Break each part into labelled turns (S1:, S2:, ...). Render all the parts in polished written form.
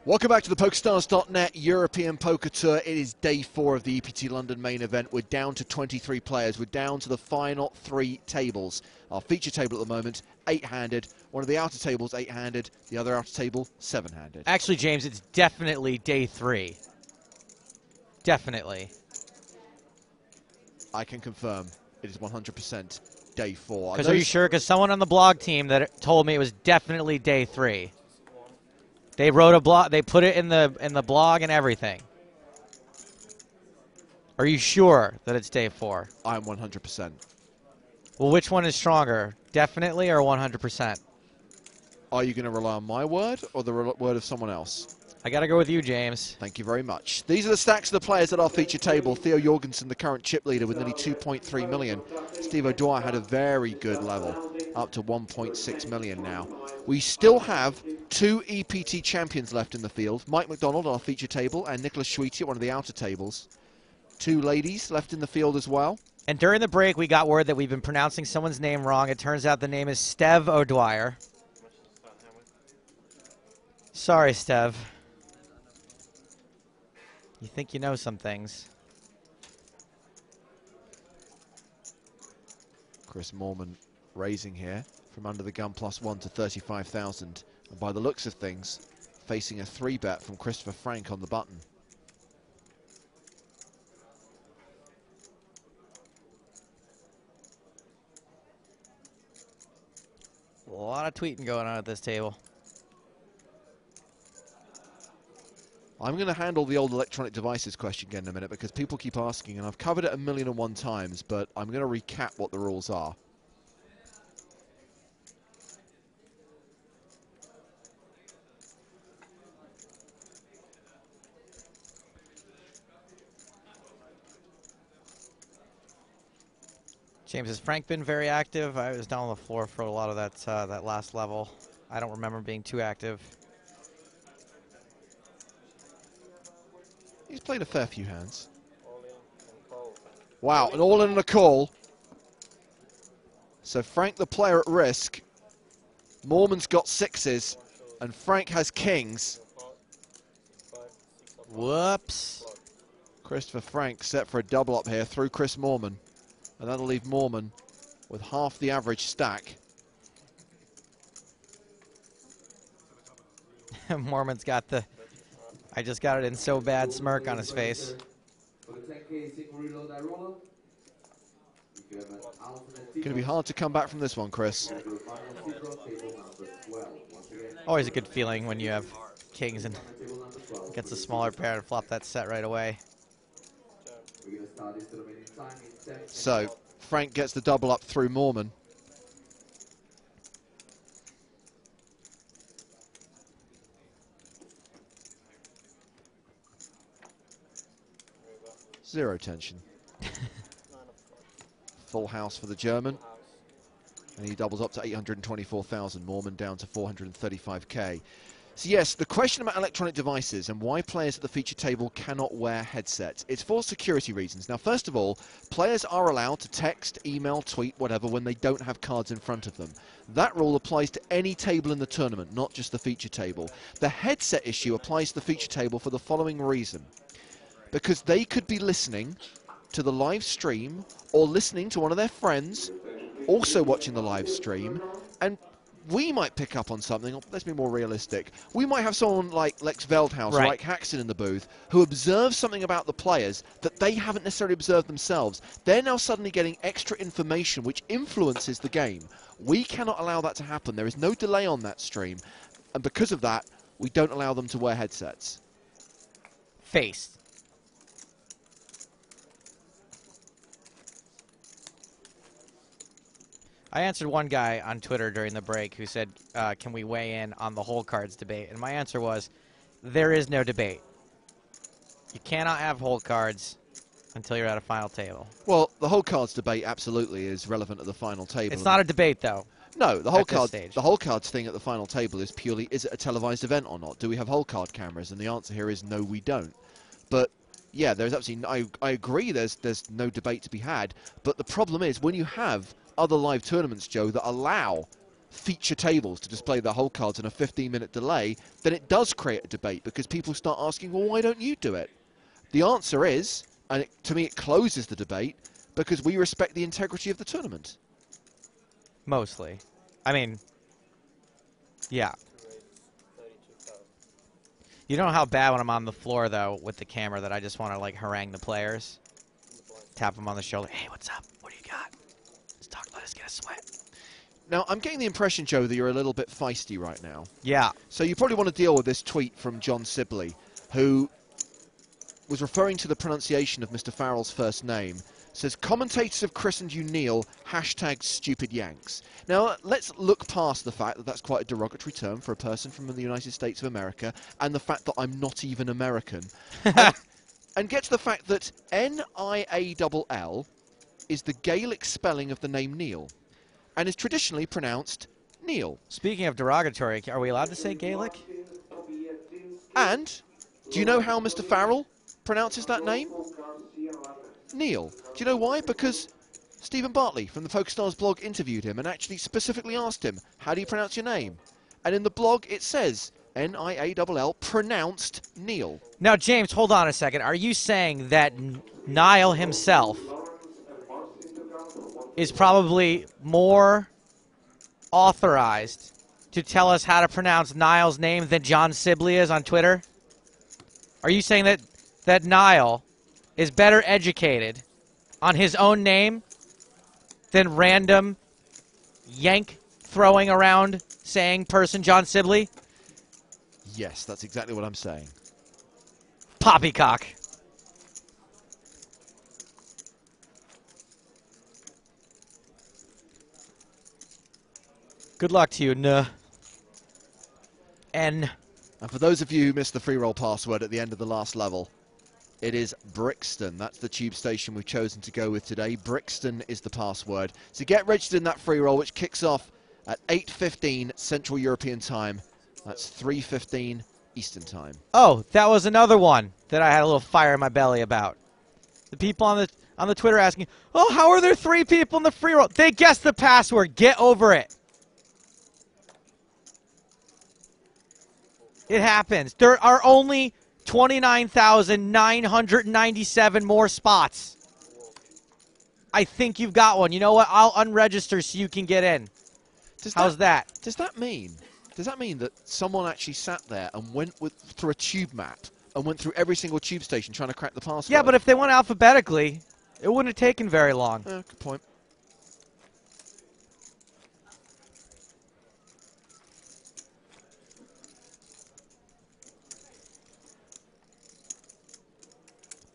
S1: Welcome back to the PokerStars.net European Poker Tour. It is day 4 of the EPT London main event. We're down to 23 players. We're down to the final 3 tables. Our feature table at the moment, 8-handed. One of the outer tables, 8-handed. The other outer table, 7-handed.
S2: Actually, James, it's definitely day 3. Definitely.
S1: I can confirm it is 100% day 4.
S2: Because are you sure? Because someone on the blog team that told me it was definitely day 3. They wrote a blog. They put it in the blog and everything. Are you sure that it's day 4?
S1: I'm 100%.
S2: Well, which one is stronger? Definitely or 100%?
S1: Are you going to rely on my word or the word of someone else?
S2: I got to go with you, James.
S1: Thank you very much. These are the stacks of the players at our feature table. Theo Jorgensen, the current chip leader with nearly 2.3 million. Steve O'Dwyer had a very good level, up to 1.6 million now. We still have 2 EPT champions left in the field. Mike McDonald on our feature table and Nicholas Schweitzer at one of the outer tables. 2 ladies left in the field as well.
S2: And during the break, we got word that we've been pronouncing someone's name wrong. It turns out the name is Steve O'Dwyer. Sorry, Steve. You think you know some things.
S1: Chris Moorman raising here from under the gun +1 to 35,000. And by the looks of things, facing a 3-bet from Christopher Frank on the button.
S2: A lot of tweeting going on at this table.
S1: I'm going to handle the old electronic devices question again in a minute because people keep asking, and I've covered it 1,000,001 times, but I'm going to recap what the rules are.
S2: James, has Frank been very active? I was down on the floor for a lot of that last level. I don't remember being too active.
S1: He's played a fair few hands. Wow, an all-in and a call. So Frank, the player at risk. Moorman's got 6s, and Frank has kings.
S2: Whoops.
S1: Christopher Frank set for a double up here through Chris Moorman. And that'll leave Moorman with half the average stack.
S2: Moorman's got the I just got it in so bad smirk on his face.
S1: Going to be hard to come back from this one, Chris.
S2: Always a good feeling when you have kings and gets a smaller pair and flop that set right away.
S1: So Frank gets the double up through Moorman. Zero tension. Full house for the German. And he doubles up to 824,000. Moorman down to 435k. So yes, the question about electronic devices and why players at the feature table cannot wear headsets. It's for security reasons. Now, first of all, players are allowed to text, email, tweet, whatever, when they don't have cards in front of them. That rule applies to any table in the tournament, not just the feature table. The headset issue applies to the feature table for the following reason. Because they could be listening to the live stream or listening to one of their friends also watching the live stream, and we might pick up on something. Let's be more realistic. We might have someone like Lex Veldhaus or like Haxton in the booth who observes something about the players that they haven't necessarily observed themselves. They're now suddenly getting extra information which influences the game. We cannot allow that to happen. There is no delay on that stream, and because of that, we don't allow them to wear headsets.
S2: Face. I answered one guy on Twitter during the break who said, can we weigh in on the hole cards debate? And my answer was, there is no debate. You cannot have hole cards until you're at a final table.
S1: Well, the hole cards debate absolutely is relevant at the final table.
S2: It's not a debate, though.
S1: No, the hole cards thing at the final table is purely, is it a televised event or not? Do we have hole card cameras? And the answer here is no, we don't. But yeah, there's absolutely, I agree there's no debate to be had, but the problem is when you have other live tournaments, Joe, that allow feature tables to display their whole cards in a 15-minute delay, then it does create a debate because people start asking, well, why don't you do it? The answer is, and to me it closes the debate, because we respect the integrity of the tournament.
S2: Mostly. I mean, yeah. You know how bad when I'm on the floor, though, with the camera that I just want to, like, harangue the players? Tap them on the shoulder. Hey, what's up? What do you got? Let's talk. Let us get a sweat.
S1: Now, I'm getting the impression, Joe, that you're a little bit feisty right now.
S2: Yeah.
S1: So you probably want to deal with this tweet from John Sibley, who was referring to the pronunciation of Mr. Farrell's first name. Says, commentators have christened you Neil, hashtag stupid Yanks. Now, let's look past the fact that that's quite a derogatory term for a person from the United States of America, and the fact that I'm not even American. And get to the fact that Niall is the Gaelic spelling of the name Neil, and is traditionally pronounced Neil.
S2: Speaking of derogatory, are we allowed to say Gaelic?
S1: And do you know how Mr. Farrell pronounces that name? Neil. Do you know why? Because Stephen Bartley from the PokerStars blog interviewed him and actually specifically asked him, how do you pronounce your name? And in the blog it says Niall, pronounced Neil.
S2: Now, James, hold on a second. Are you saying that Niall himself is probably more authorized to tell us how to pronounce Niall's name than John Sibley is on Twitter? Are you saying that Niall is better educated on his own name than random yank throwing around saying person John Sibley?
S1: Yes, that's exactly what I'm saying.
S2: Poppycock. Good luck to you, N.
S1: And for those of you who missed the free roll password at the end of the last level, it is Brixton. That's the tube station we've chosen to go with today. Brixton is the password. So get registered in that free roll, which kicks off at 8:15 Central European Time. That's 3:15 Eastern Time.
S2: Oh, that was another one that I had a little fire in my belly about. The people on the Twitter asking, oh, how are there 3 people in the free roll? They guessed the password. Get over it. It happens. There are only 29,997 more spots. I think you've got one. You know what? I'll unregister so you can get in. How's that?
S1: Does that mean that someone actually sat there and went through a tube map and went through every single tube station trying to crack the password?
S2: Yeah, but if they went alphabetically, it wouldn't have taken very long.
S1: Good point.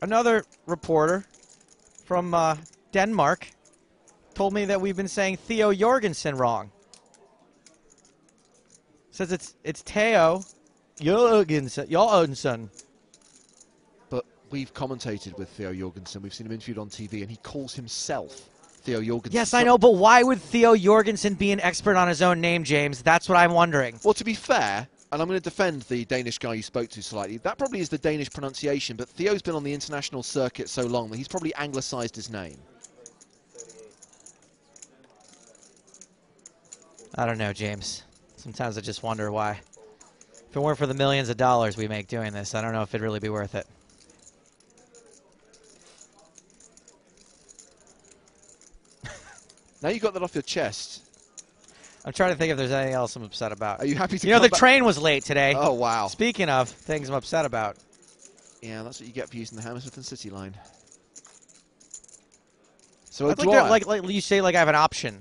S2: Another reporter from Denmark told me that we've been saying Theo Jorgensen wrong. Says it's Theo Jorgensen.
S1: But we've commentated with Theo Jorgensen. We've seen him interviewed on TV, and he calls himself Theo Jorgensen.
S2: Yes, I know, but why would Theo Jorgensen be an expert on his own name, James? That's what I'm wondering.
S1: Well, to be fair, and I'm going to defend the Danish guy you spoke to slightly, that probably is the Danish pronunciation, but Theo's been on the international circuit so long that he's probably anglicised his name.
S2: I don't know, James. Sometimes I just wonder why. If it weren't for the millions of dollars we make doing this, I don't know if it'd really be worth it.
S1: Now you got that off your chest.
S2: I'm trying to think if there's anything else I'm upset about.
S1: Are you happy to
S2: You know, the train was late today.
S1: Oh, wow.
S2: Speaking of things I'm upset about.
S1: Yeah, that's what you get for using the Hammersmith and City line. So
S2: like you say, like I have an option.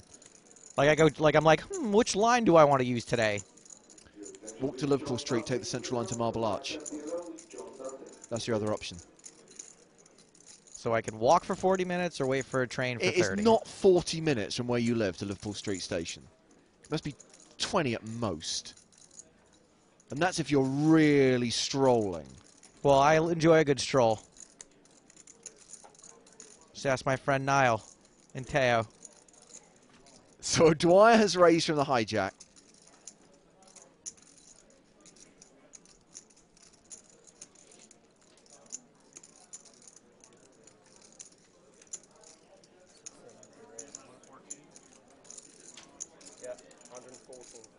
S2: Like I'm like, which line do I want to use today?
S1: Walk to Liverpool Street, take the Central line to Marble Arch. That's your other option.
S2: So I can walk for 40 minutes or wait for a train for 30?
S1: It is not 40 minutes from where you live to Liverpool Street Station. It must be 20 at most. And that's if you're really strolling.
S2: Well, I enjoy a good stroll. Just ask my friend Niall and Teo.
S1: So Dwyer has raised from the hijack.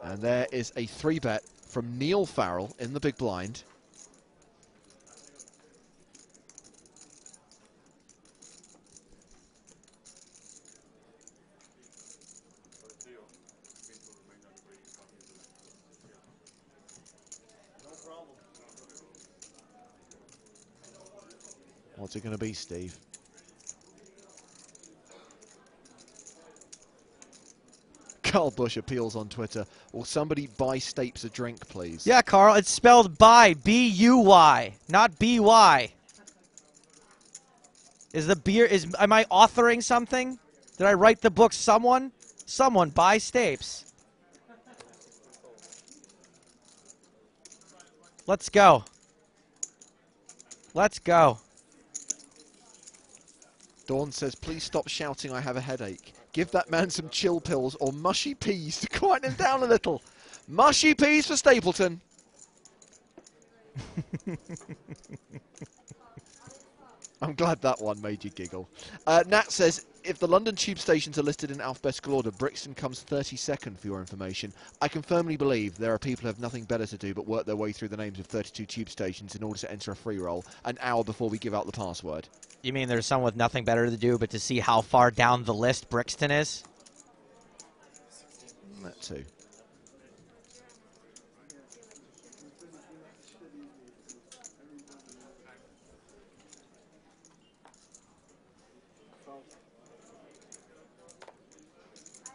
S1: And there is a 3-bet from Neil Farrell in the big blind. What's it going to be, Steve? Carl Bush appeals on Twitter. Will somebody buy Stapes a drink, please?
S2: Yeah, Carl, it's spelled by, B-U-Y, not B-Y. Is the beer, am I authoring something? Did I write the book Someone? Someone buy Stapes. Let's go. Let's go.
S1: Dawn says, please stop shouting, I have a headache. Give that man some chill pills or mushy peas to quieten him down a little. Mushy peas for Stapleton. I'm glad that one made you giggle. Nat says, if the London tube stations are listed in alphabetical order, Brixton comes 32nd for your information. I can firmly believe there are people who have nothing better to do but work their way through the names of 32 tube stations in order to enter a free roll an hour before we give out the password.
S2: You mean there's someone with nothing better to do but to see how far down the list Brixton is?
S1: That too.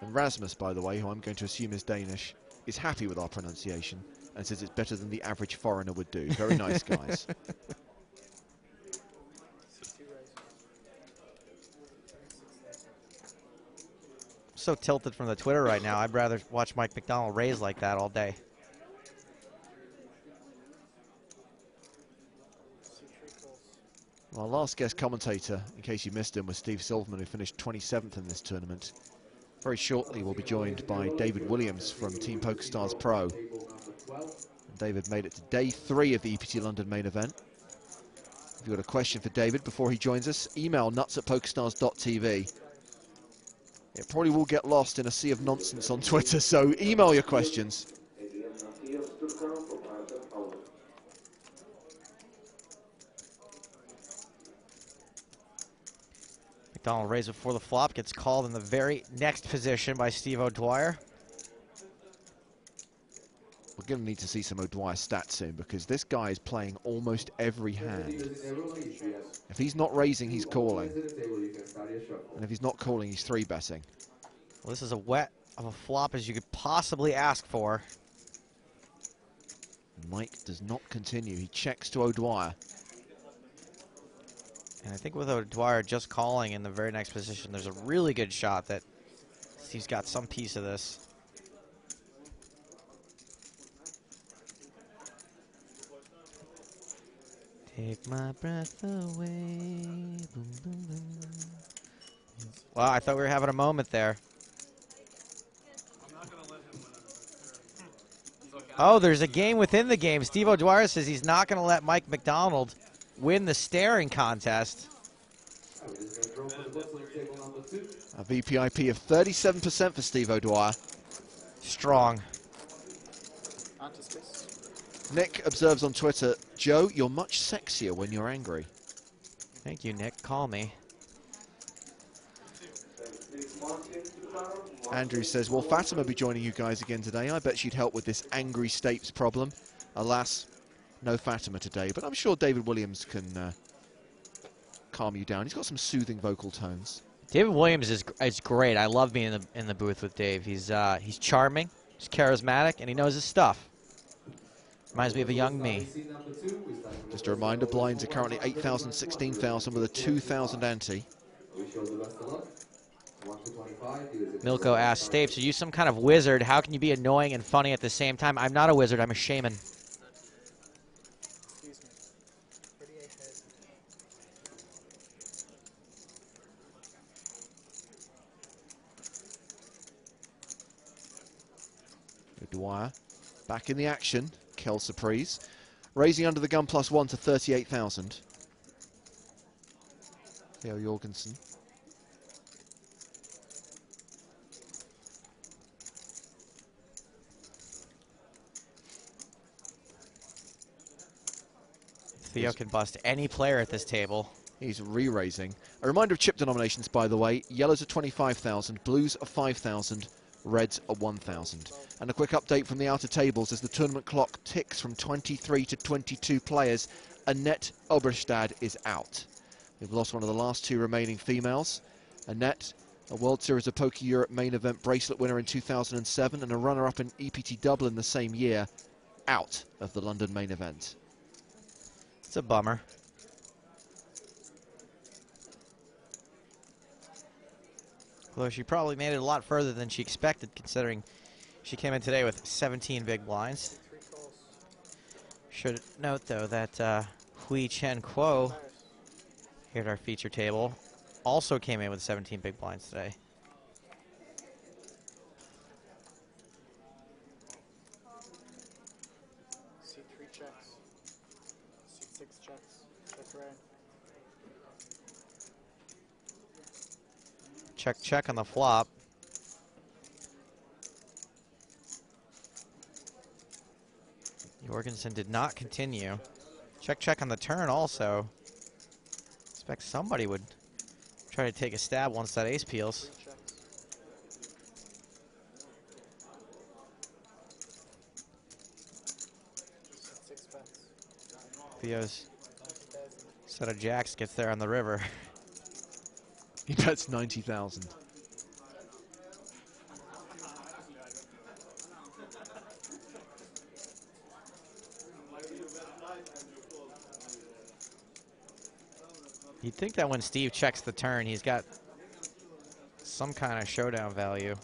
S1: And Rasmus, by the way, who I'm going to assume is Danish, is happy with our pronunciation and says it's better than the average foreigner would do. Very nice, guys.
S2: So tilted from the Twitter right now. I'd rather watch Mike McDonald raise like that all day.
S1: Our last guest commentator, in case you missed him, was Steve Silverman, who finished 27th in this tournament. Very shortly, we'll be joined by David Williams from Team PokerStars Pro. And David made it to day 3 of the EPT London main event. If you've got a question for David before he joins us, email nuts@pokerstars.tv. It probably will get lost in a sea of nonsense on Twitter, so email your questions.
S2: McDonald raised before the flop, gets called in the very next position by Steve O'Dwyer.
S1: We're going to need to see some O'Dwyer stats soon because this guy is playing almost every hand. If he's not raising, he's calling. And if he's not calling, he's 3-betting.
S2: Well, this is as wet of a flop as you could possibly ask for.
S1: Mike does not continue. He checks to O'Dwyer.
S2: And I think with O'Dwyer just calling in the very next position, there's a really good shot that Steve's got some piece of this. Take my breath away. Boom, boom, boom. Well, I thought we were having a moment there. Oh, there's a game within the game. Steve O'Dwyer says he's not going to let Mike McDonald win the staring contest.
S1: A VPIP of 37% for Steve O'Dwyer.
S2: Strong.
S1: Nick observes on Twitter, Joe, you're much sexier when you're angry.
S2: Thank you, Nick. Call me.
S1: Andrew says, will Fatima be joining you guys again today? I bet she'd help with this angry Stapes problem. Alas, no Fatima today, but I'm sure David Williams can calm you down. He's got some soothing vocal tones.
S2: David Williams is great. I love being in the booth with Dave. He's charming, he's charismatic, and he knows his stuff. Reminds me of a young me.
S1: Just a reminder, blinds are currently 8,000, 16,000 with a 2,000 ante.
S2: Milko asks, Stapes, are you some kind of wizard? How can you be annoying and funny at the same time? I'm not a wizard, I'm a shaman.
S1: Dwyer back in the action. Kel Surprise. Raising under the gun +1 to 38,000. Theo Jorgensen.
S2: Theo can bust any player at this table.
S1: He's re-raising. A reminder of chip denominations, by the way. Yellows are 25,000, blues are 5,000, reds are 1,000. And a quick update from the outer tables as the tournament clock ticks from 23 to 22 players. Annette Oberstad is out. We've lost one of the last two remaining females. Annette, a World Series of Poker Europe main event bracelet winner in 2007 and a runner-up in EPT Dublin the same year, out of the London main event.
S2: It's a bummer. Although she probably made it a lot further than she expected, considering she came in today with 17 big blinds. Should note, though, that Hui Chen Kuo, here at our feature table, also came in with 17 big blinds today.
S3: C3 checks. C6 checks. Check red.
S2: Check, check on the flop. Jorgensen did not continue. Check, check on the turn also. Expect somebody would try to take a stab once that ace peels. Theo's set of jacks gets there on the river.
S1: He bets 90,000.
S2: You'd think that when Steve checks the turn, he's got some kind of showdown value.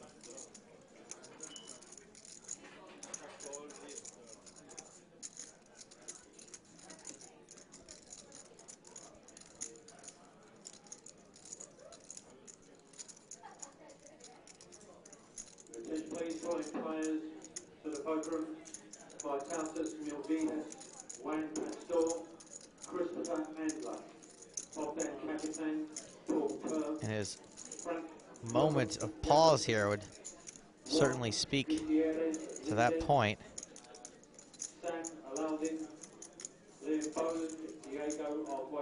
S4: Please join players to the poker room. Vitaltis, Milvinas, Wayne Pastor, Christopher Handler, Bogdan Kapitan, Paul Kerr.
S2: And his moment of pause here would certainly speak to that point.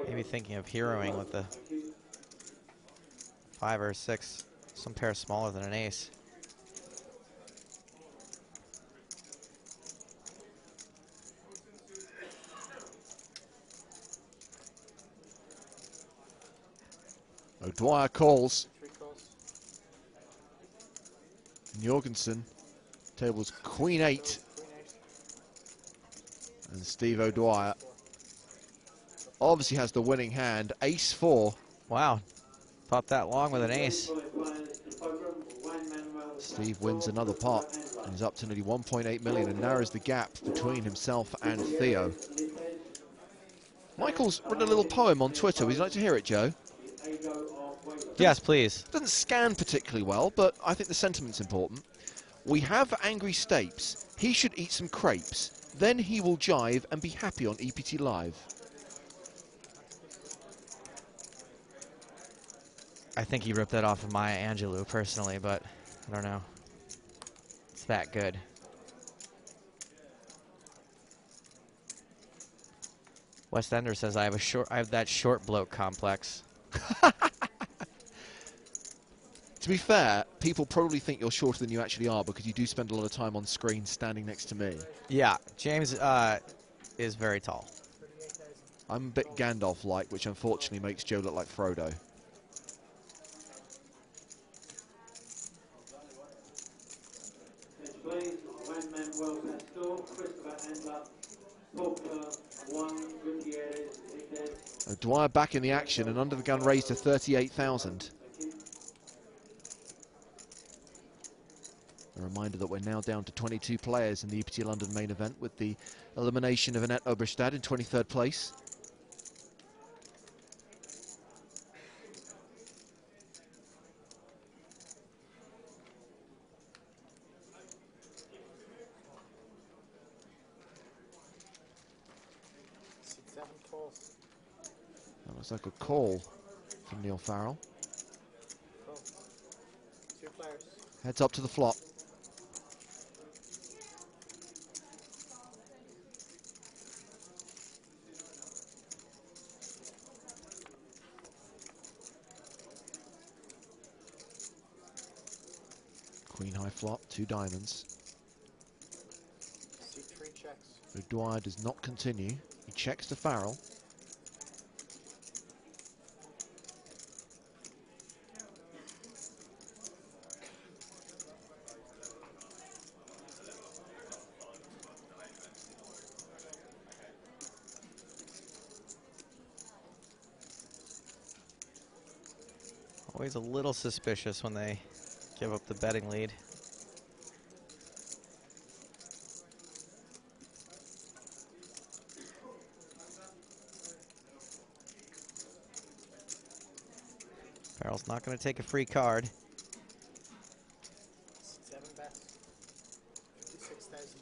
S2: Maybe thinking of heroing with the 5 or 6, some pair smaller than an ace.
S1: O'Dwyer calls. Jorgensen, table's Queen 8. And Steve O'Dwyer obviously has the winning hand, Ace 4.
S2: Wow, thought that long with an ace.
S1: Steve wins another pot and is up to nearly 1.8 million and narrows the gap between himself and Theo. Michael's written a little poem on Twitter. Would you like to hear it, Joe?
S2: Yes, please.
S1: Doesn't scan particularly well, but I think the sentiment's important. We have angry Stapes. He should eat some crepes. Then he will jive and be happy on EPT Live.
S2: I think he ripped that off of Maya Angelou personally, but I don't know. It's that good. West Ender says I have that short bloke complex.
S1: To be fair, people probably think you're shorter than you actually are because you do spend a lot of time on screen standing next to me.
S2: Yeah, James is very tall.
S1: I'm a bit Gandalf-like, which unfortunately makes Joe look like Frodo. O'Dwyer back in the action and under the gun raised to 38,000. A reminder that we're now down to 22 players in the EPT London main event with the elimination of Annette Oberstad in 23rd place. That looks like a call from Neil Farrell.
S3: Two players.
S1: Heads up to the flop. Queen high flop, 2 diamonds.
S3: C3 checks.
S1: O'Dwyer does not continue. He checks to Farrell.
S2: Always a little suspicious when they give up the betting lead. Farrell's not going to take a free card.
S3: 7 bets. 56,000.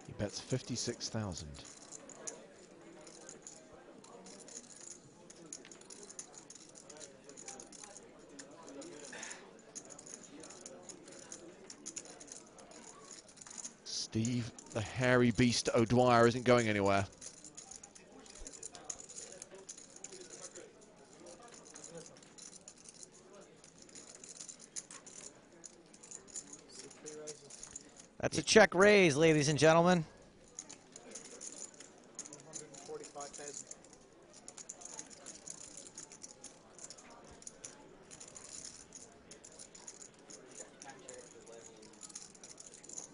S1: He bets 56,000. Steve, the hairy beast O'Dwyer, isn't going anywhere.
S3: C3 raises.
S2: That's a check raise, ladies and gentlemen.
S3: 145,000.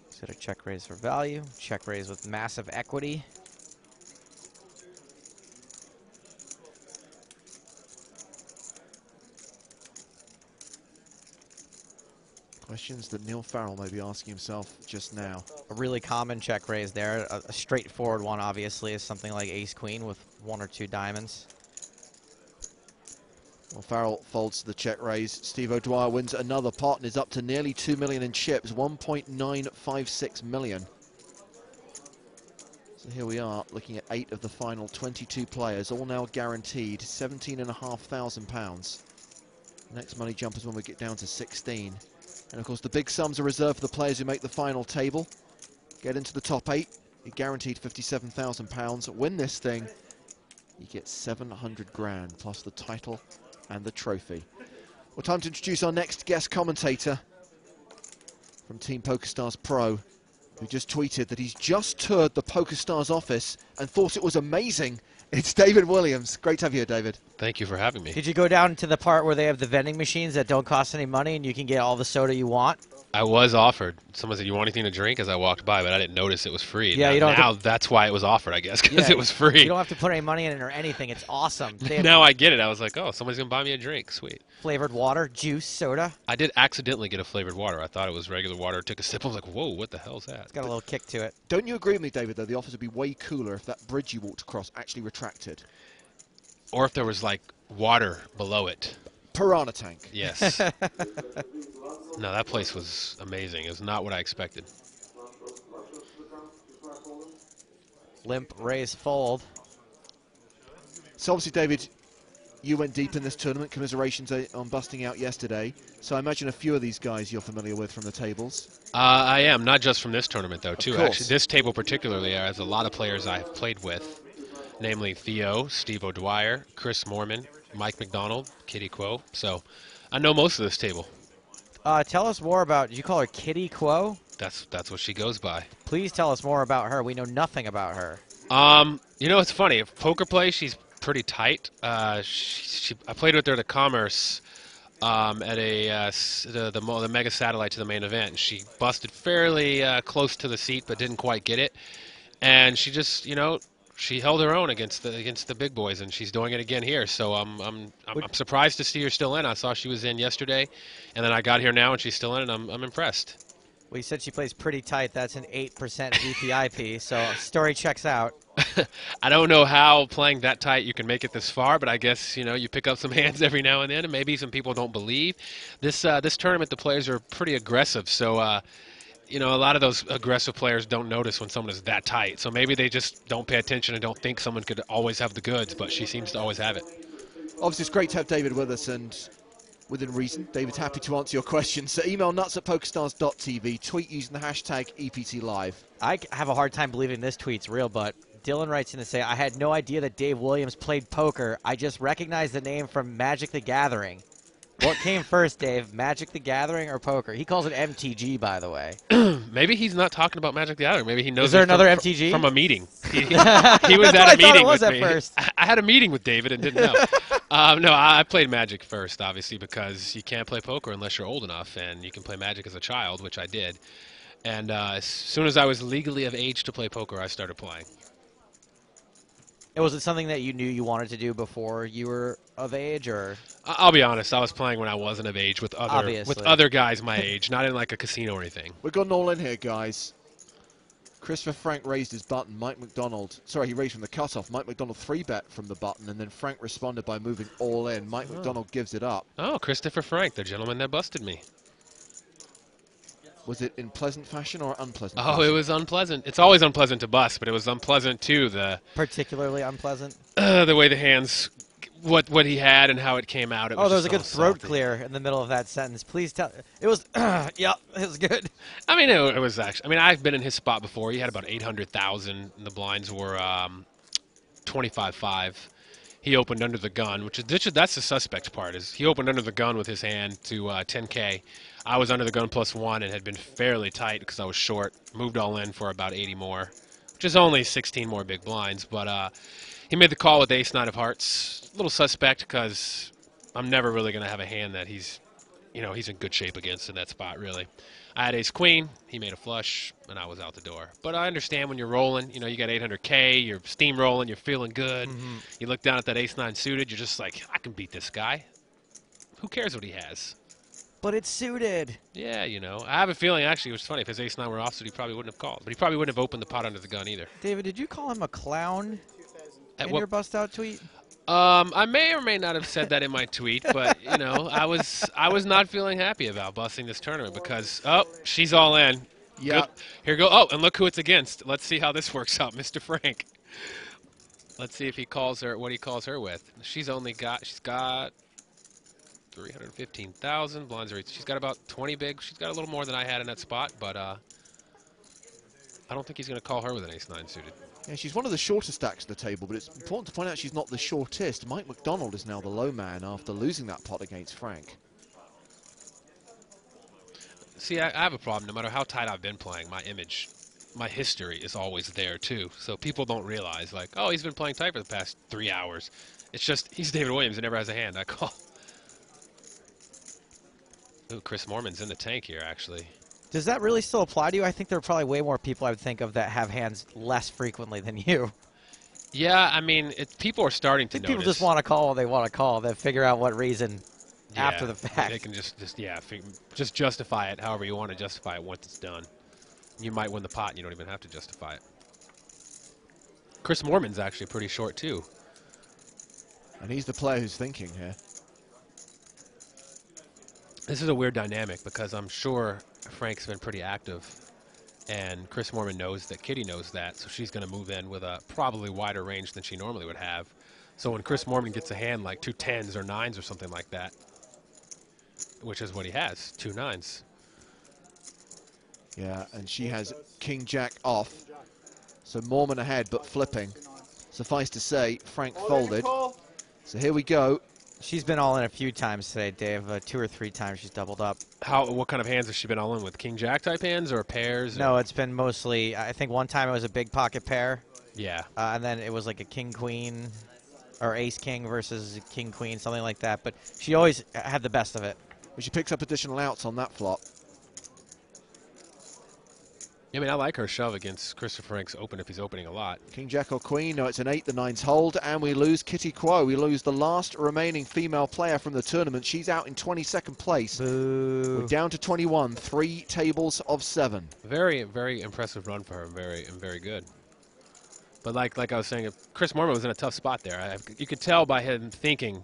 S2: Consider check raise for value. Check raise with massive equity.
S1: Questions that Neil Farrell may be asking himself just now.
S2: A really common check raise there. A straightforward one, obviously, is something like ace-queen with 1 or 2 diamonds.
S1: Well, Farrell folds to the check raise. Steve O'Dwyer wins another pot and is up to nearly 2 million in chips, 1.956 million. So here we are, looking at 8 of the final 22 players, all now guaranteed £17,500. Next money jump is when we get down to 16. And of course, the big sums are reserved for the players who make the final table. Get into the top 8, you're guaranteed £57,000. Win this thing, you get 700 grand plus the title and the trophy. Well, time to introduce our next guest commentator from Team PokerStars Pro, who just tweeted that he's just toured the PokerStars office and thought it was amazing. It's David Williams. Great to have you here, David.
S5: Thank you for having me.
S2: Did you go down to the part where they have the vending machines that don't cost any money and you can get all the soda you want?
S5: I was offered. Someone said, "You want anything to drink?" as I walked by, but I didn't notice it was free.
S2: Yeah,
S5: now,
S2: you don't
S5: now that's why it was offered, I guess, because
S2: Yeah,
S5: it was free.
S2: You don't have to put any money in it or anything. It's awesome. They have
S5: Now I get it. I was like, oh, somebody's going to buy me a drink. Sweet.
S2: flavored water, juice, soda.
S5: I did accidentally get a flavored water. I thought it was regular water. Took a sip. I was like, whoa, what the hell's that?
S2: It's got a little kick to it.
S1: Don't you agree with me, David, though? The office would be way cooler if that bridge you walked across actually retracted.
S5: Or if there was, like, water below it.
S1: Piranha tank.
S5: Yes. No, that place was amazing. It was not what I expected.
S2: Limp, raise, fold.
S1: So obviously, David, you went deep in this tournament. Commiserations on busting out yesterday. So I imagine a few of these guys you're familiar with from the tables.
S5: I am, not just from this tournament, though, too.
S1: course.
S5: Actually, this table particularly has a lot of players I've played with, namely Theo, Steve O'Dwyer, Chris Moorman, Mike McDonald, Kitty Quo. So I know most of this table.
S2: Tell us more about, did you call her Kitty Quo?
S5: That's what she goes by.
S2: Please tell us more about her. We know nothing about her.
S5: You know, it's funny. Poker play, she's pretty tight. I played with her at a Commerce at the Mega Satellite to the main event. She busted fairly close to the seat, but didn't quite get it. And she just, you know, she held her own against the big boys, and she's doing it again here. So I'm surprised to see her still in. I saw she was in yesterday, and then I got here now, and she's still in, and I'm impressed.
S2: Well, you said she plays pretty tight. That's an 8% VPIP, so story checks out.
S5: I don't know how playing that tight you can make it this far, but I guess, you know, you pick up some hands every now and then, and maybe some people don't believe. This tournament, the players are pretty aggressive, so you know, a lot of those aggressive players don't notice when someone is that tight. So maybe they just don't pay attention and don't think someone could always have the goods, but she seems to always have it.
S1: Obviously, it's great to have David with us, and within reason, David's happy to answer your questions. So email nuts@pokerstars.tv, tweet using the hashtag EPTLive.
S2: I have a hard time believing this tweet's real, but Dylan writes in to say, I had no idea that Dave Williams played poker. I just recognized the name from Magic the Gathering. What came first, Dave? Magic the Gathering or poker? He calls it MTG, by the way.
S5: Maybe he's not talking about Magic the Gathering. Maybe he knows.
S2: Is there
S5: it
S2: another
S5: from,
S2: MTG?
S5: from a meeting? He was
S2: That's
S5: at
S2: what
S5: a
S2: I thought
S5: meeting
S2: it was
S5: with
S2: at
S5: me.
S2: first.
S5: I had a meeting with David and didn't know. No, I played Magic first, obviously, because you can't play poker unless you're old enough, and you can play Magic as a child, which I did. And as soon as I was legally of age to play poker, I started playing.
S2: Was it something that you knew you wanted to do before you were of age, or?
S5: I'll be honest, I was playing when I wasn't of age with
S2: Obviously.
S5: other guys my age, not in like a casino or anything.
S1: We've got an all in here, guys. Christopher Frank raised his button. Mike McDonald, sorry, he raised from the cutoff. Mike McDonald 3-bet from the button, and then Frank responded by moving all in. Mike McDonald gives it up.
S5: Oh, Christopher Frank, the gentleman that busted me.
S1: Was it in pleasant fashion or unpleasant
S5: Oh,
S1: fashion?
S5: it was unpleasant. It's always unpleasant to bust, but it was unpleasant too.
S2: Particularly unpleasant?
S5: The way the hands, what he had and how it came out. It was
S2: There was a
S5: just
S2: good
S5: all
S2: throat
S5: salty.
S2: clear in the middle of that sentence. Please tell. It was, yeah, it was good.
S5: I mean, it was actually. I mean, I've been in his spot before. He had about 800,000, and the blinds were 25-5. He opened under the gun, that's the suspect part. Is he opened under the gun with his hand to 10K. I was under the gun +1 and had been fairly tight because I was short. Moved all in for about 80 more, which is only 16 more big blinds. But he made the call with ace-9 of hearts. A little suspect because I'm never really going to have a hand that he's in good shape against in that spot, really. I had ace-queen. He made a flush, and I was out the door. But I understand when you're rolling, you got 800K, you're steamrolling, you're feeling good.
S2: Mm-hmm.
S5: You look down at that ace-9 suited, you're just like, I can beat this guy. Who cares what he has?
S2: But it's suited.
S5: Yeah, I have a feeling, actually, it was funny. If his ace-9 were offsuit, he probably wouldn't have called. But he probably wouldn't have opened the pot under the gun either.
S2: David, did you call him a clown in
S5: What-
S2: your bust-out tweet?
S5: I may or may not have said that in my tweet, but I was not feeling happy about busting this tournament because she's all in.
S1: Yeah.
S5: Good. Here go. Oh, and look who it's against. Let's see how this works out, Mr. Frank. Let's see if he calls her what he calls her with. She's got 315,000 blinds. She's got about 20 big. She's got a little more than I had in that spot, but I don't think he's going to call her with an ace-9 suited.
S1: Yeah, she's one of the shorter stacks of the table, but it's important to point out she's not the shortest. Mike McDonald is now the low man after losing that pot against Frank.
S5: See, I have a problem. No matter how tight I've been playing, my image, my history is always there, too. So people don't realize, like, oh, he's been playing tight for the past 3 hours. It's just, he's David Williams. He never has a hand. I call. Ooh, Chris Moorman's in the tank here, actually.
S2: Does that really still apply to you? I think there are probably way more people I would think of that have hands less frequently than you.
S5: Yeah, I mean, people are starting to
S2: I think
S5: notice.
S2: people just want to call what they want to call. They figure out what reason after the fact.
S5: They can just justify it however you want to justify it once it's done. You might win the pot and you don't even have to justify it. Chris Moorman's actually pretty short, too.
S1: And he's the player who's thinking here.
S5: This is a weird dynamic because I'm sure Frank's been pretty active, and Chris Moorman knows that Kitty knows that, so she's going to move in with a probably wider range than she normally would have. So when Chris Moorman gets a hand like 2 10s or 9s or something like that, which is what he has, 2 9s.
S1: Yeah, and she has King Jack off. So Moorman ahead, but flipping. Suffice to say, Frank folded. So here we go.
S2: She's been all in a few times today, Dave. 2 or 3 times she's doubled up.
S5: What kind of hands has she been all in with? King Jack type hands or pairs?
S2: No, it's been mostly, I think one time it was a big pocket pair.
S5: Yeah.
S2: And then it was like a king-queen or ace-king versus king-queen, something like that. But she always had the best of it.
S1: Well, she picks up additional outs on that flop.
S5: I mean, I like her shove against Christopher Frank's open if he's opening a lot.
S1: King Jack or Queen, no, it's an 8, the 9's hold, and we lose Kitty Quo. We lose the last remaining female player from the tournament. She's out in 22nd place.
S2: Boo.
S1: We're down to 21, 3 tables of 7.
S5: Very, very impressive run for her, very good. But like I was saying, Chris Moorman was in a tough spot there. You could tell by him thinking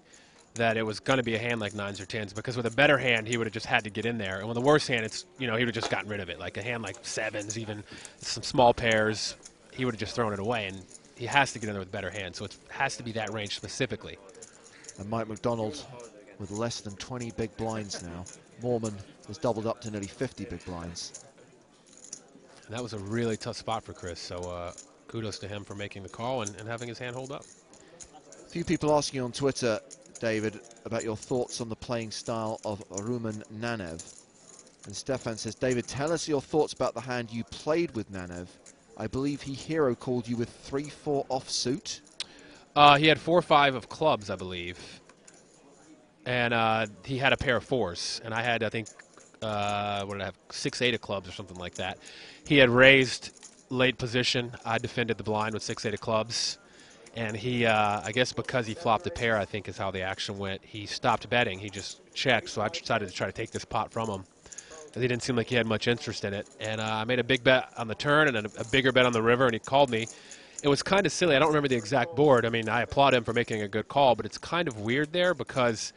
S5: that it was going to be a hand like 9s or 10s, because with a better hand, he would have just had to get in there. And with a worse hand, he would have just gotten rid of it. Like a hand like 7s, even some small pairs, he would have just thrown it away. And he has to get in there with a better hand, so it has to be that range specifically.
S1: And Mike McDonald with less than 20 big blinds now. Moorman has doubled up to nearly 50 big blinds.
S5: And that was a really tough spot for Chris, so kudos to him for making the call and having his hand hold up.
S1: A few people asking on Twitter, David, about your thoughts on the playing style of Rumen Nanev. And Stefan says, David, tell us your thoughts about the hand you played with Nanev. I believe he hero called you with 3-4 offsuit.
S5: He had 4-5 of clubs, I believe. And he had a pair of 4s. And I had, I think, what did I have? 6-8 of clubs or something like that. He had raised late position. I defended the blind with 6-8 of clubs. And he, I guess because he flopped a pair, I think is how the action went, he stopped betting. He just checked, so I decided to try to take this pot from him. And he didn't seem like he had much interest in it. And I made a big bet on the turn and a bigger bet on the river, and he called me. It was kind of silly. I don't remember the exact board. I mean, I applaud him for making a good call, but it's kind of weird there because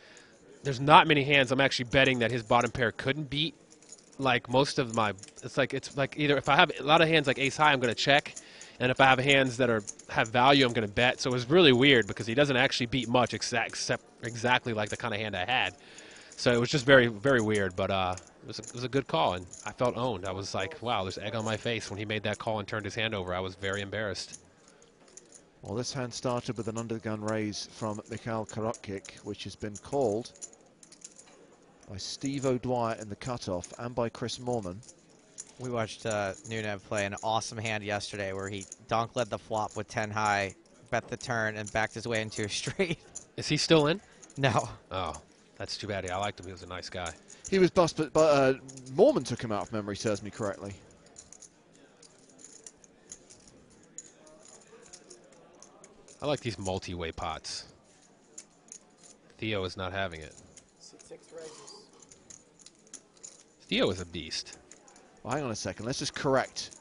S5: there's not many hands I'm actually betting that his bottom pair couldn't beat. Like most of my, it's like either if I have a lot of hands like ace high, I'm going to check. And if I have hands that have value, I'm going to bet. So it was really weird because he doesn't actually beat much except exactly like the kind of hand I had. So it was just very, very weird. But it was a good call, and I felt owned. I was like, wow, there's egg on my face when he made that call and turned his hand over. I was very embarrassed.
S1: Well, this hand started with an undergun raise from Mikhail Korotkik, which has been called by Steve O'Dwyer in the cutoff and by Chris Moorman.
S2: We watched Nunev play an awesome hand yesterday where he donk led the flop with 10 high, bet the turn, and backed his way into a straight.
S5: Is he still in?
S2: No.
S5: Oh, that's too bad. I liked him. He was a nice guy.
S1: He was bust, but Moorman took him out if memory serves me correctly.
S5: I like these multi-way pots. Theo is not having it.
S3: C6 raises.
S5: Theo is a beast.
S1: Well, hang on a second. Let's just correct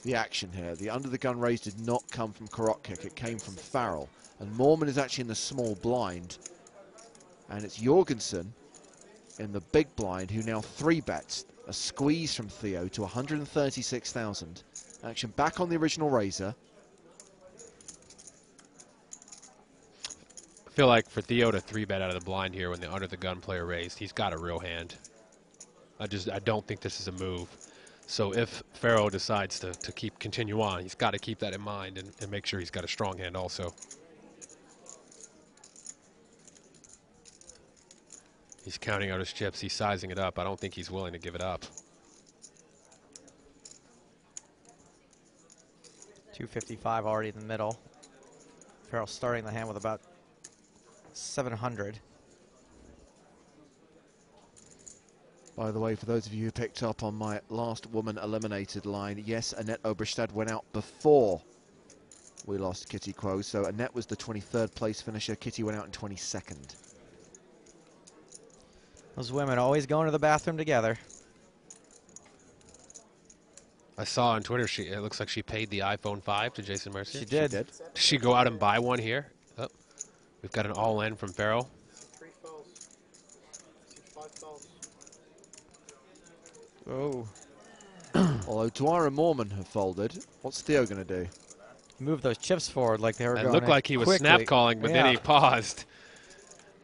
S1: the action here. The under-the-gun raise did not come from Korotkik. It came from Farrell. And Moorman is actually in the small blind. And it's Jorgensen in the big blind who now 3-bets. A squeeze from Theo to 136,000. Action back on the original raiser.
S5: I feel like for Theo to 3-bet out of the blind here when the under-the-gun player raised, he's got a real hand. I don't think this is a move. So if Farrell decides to continue on, he's got to keep that in mind and make sure he's got a strong hand also. He's counting out his chips. He's sizing it up. I don't think he's willing to give it up.
S2: 255 already in the middle. Farrell starting the hand with about 700.
S1: By the way, for those of you who picked up on my last woman eliminated line, yes, Annette Oberstad went out before we lost Kitty Quo. So Annette was the 23rd place finisher. Kitty went out in 22nd.
S2: Those women always going to the bathroom together.
S5: I saw on Twitter, it looks like she paid the iPhone 5 to Jason Mercier.
S2: She did.
S5: Did she go out and buy one here? Oh, we've got an all-in from Farrell.
S3: 3 falls. 5 falls.
S2: Oh.
S1: Although Dwyer and Moorman have folded, what's Theo going to do?
S2: Move those chips forward like they were going.
S5: It looked like he was
S2: quickly.
S5: snap calling, but then he paused.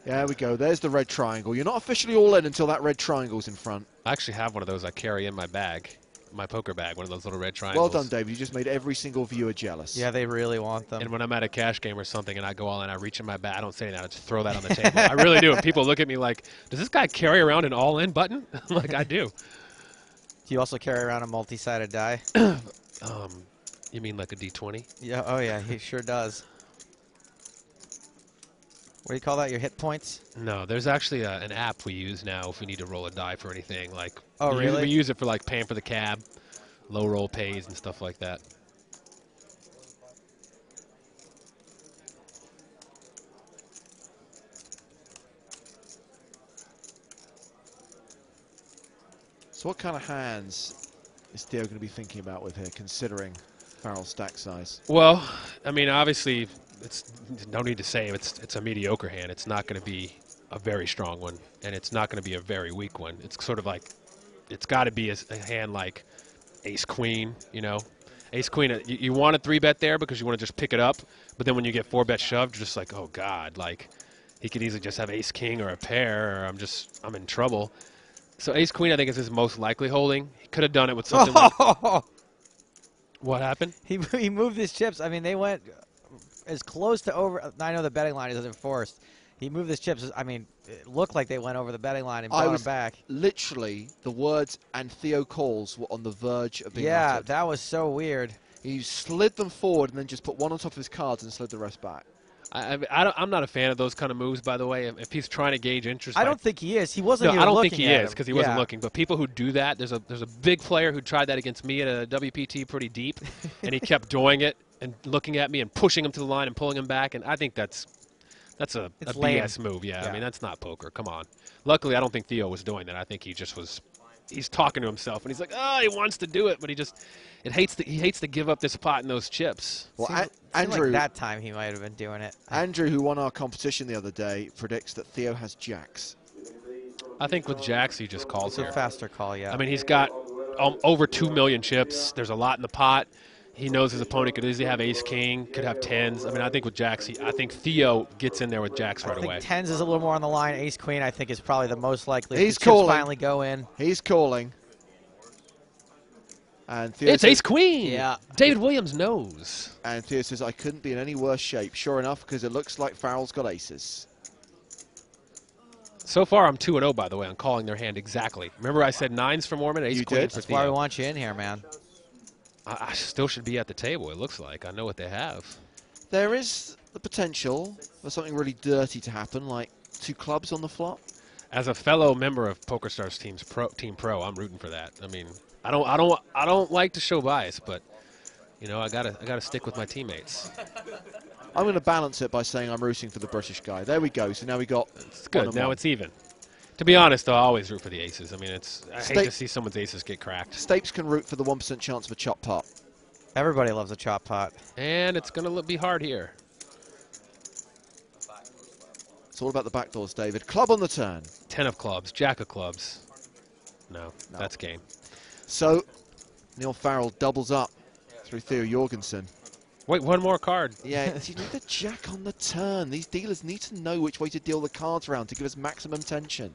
S1: There we go. There's the red triangle. You're not officially all in until that red triangle's in front.
S5: I actually have one of those I carry in my bag, my poker bag, one of those little red triangles.
S1: Well done, David. You just made every single viewer jealous.
S2: Yeah, they really want them.
S5: And when I'm at a cash game or something and I go all in, I reach in my bag. I don't say anything. I just throw that on the table. I really do. And people look at me like, does this guy carry around an all-in button? I'm like, I do.
S2: Do you also carry around a multi-sided die?
S5: You mean like a D20?
S2: Yeah. Oh, yeah. He sure does. What do you call that? Your hit points?
S5: No, there's actually an app we use now if we need to roll a die for anything. Like,
S2: oh, really?
S5: We use it for like paying for the cab, low roll pays, and stuff like that.
S1: So what kind of hands is Theo going to be thinking about with here, considering Farrell's stack size?
S5: Well, I mean, obviously, it's no need to say it's a mediocre hand. It's not going to be a very strong one, and it's not going to be a very weak one. It's sort of like, it's got to be a hand like Ace-Queen, you know. Ace-Queen, you want a 3-bet there because you want to just pick it up, but then when you get 4-bet shoved, you're just like, oh, God, like, he could easily just have Ace-King or a pair, or I'm in trouble. So Ace-Queen, I think, is his most likely holding. He could have done it with something like... What happened?
S2: He moved his chips. I mean, they went as close to over. I know the betting line isn't enforced. He moved his chips. I mean, it looked like they went over the betting line and brought him back.
S1: Literally, the words "and Theo calls" were on the verge of being
S2: Yeah,
S1: uttered.
S2: that was so weird.
S1: He slid them forward and then just put one on top of his cards and slid the rest back.
S5: I'm not a fan of those kind of moves, by the way. If he's trying to gauge interest,
S2: I don't think he is. He wasn't.
S5: No,
S2: even
S5: I don't
S2: looking
S5: think he
S2: at
S5: is
S2: him.
S5: because he wasn't looking. But people who do that, there's a big player who tried that against me at a WPT pretty deep, and he kept doing it and looking at me and pushing him to the line and pulling him back. And I think that's a BS move. Yeah, I mean that's not poker. Come on. Luckily, I don't think Theo was doing that. I think he just was. He's talking to himself, and he's like, oh, he wants to do it, but he hates to give up this pot and those chips.
S1: Well,
S2: Seemed
S1: Andrew,
S2: like that time he might have been doing it.
S1: Andrew, who won our competition the other day, predicts that Theo has jacks.
S5: I think with jacks, he just calls
S2: It's a
S5: here.
S2: faster call, yeah.
S5: I mean, he's got over 2 million chips. There's a lot in the pot. He knows his opponent could easily have ace-king, could have tens. I mean, I think with jacks, I think Theo gets in there with jacks right away.
S2: I think tens is a little more on the line. Ace-queen, I think, is probably the most likely.
S1: He's
S2: the chips
S1: calling.
S2: finally go in.
S1: He's calling. And Theo
S5: It's
S1: says,
S5: ace-queen.
S2: Yeah.
S5: David Williams knows.
S1: And Theo says, I couldn't be in any worse shape. Sure enough, because it looks like Farrell's got aces.
S5: So far, I'm 2-0, by the way, on calling their hand exactly. Remember I said nines for Mormon, ace-queen
S1: did.
S5: for
S2: That's
S5: Theo.
S2: why we want you in here, man.
S5: I still should be at the table, it looks like. I know what they have.
S1: There is the potential for something really dirty to happen, like 2 clubs on the flop.
S5: As a fellow member of PokerStars Team Pro, I'm rooting for that. I mean, I don't like to show bias, but you know, I gotta stick with my teammates.
S1: I'm going to balance it by saying I'm rooting for the British guy. There we go. So now we got.
S5: It's good. Now it's even. To be honest, though, I always root for the aces. I mean, I hate to see someone's aces get cracked.
S1: Stapes can root for the 1% chance of a chop pot.
S2: Everybody loves a chop pot.
S5: And it's going to be hard here.
S1: It's all about the backdoors, David. Club on the turn.
S5: 10 of clubs, jack of clubs. No, that's game.
S1: So Neil Farrell doubles up through Theo Jorgensen.
S5: Wait, one more card.
S1: Yeah, you need the jack on the turn. These dealers need to know which way to deal the cards around to give us maximum tension.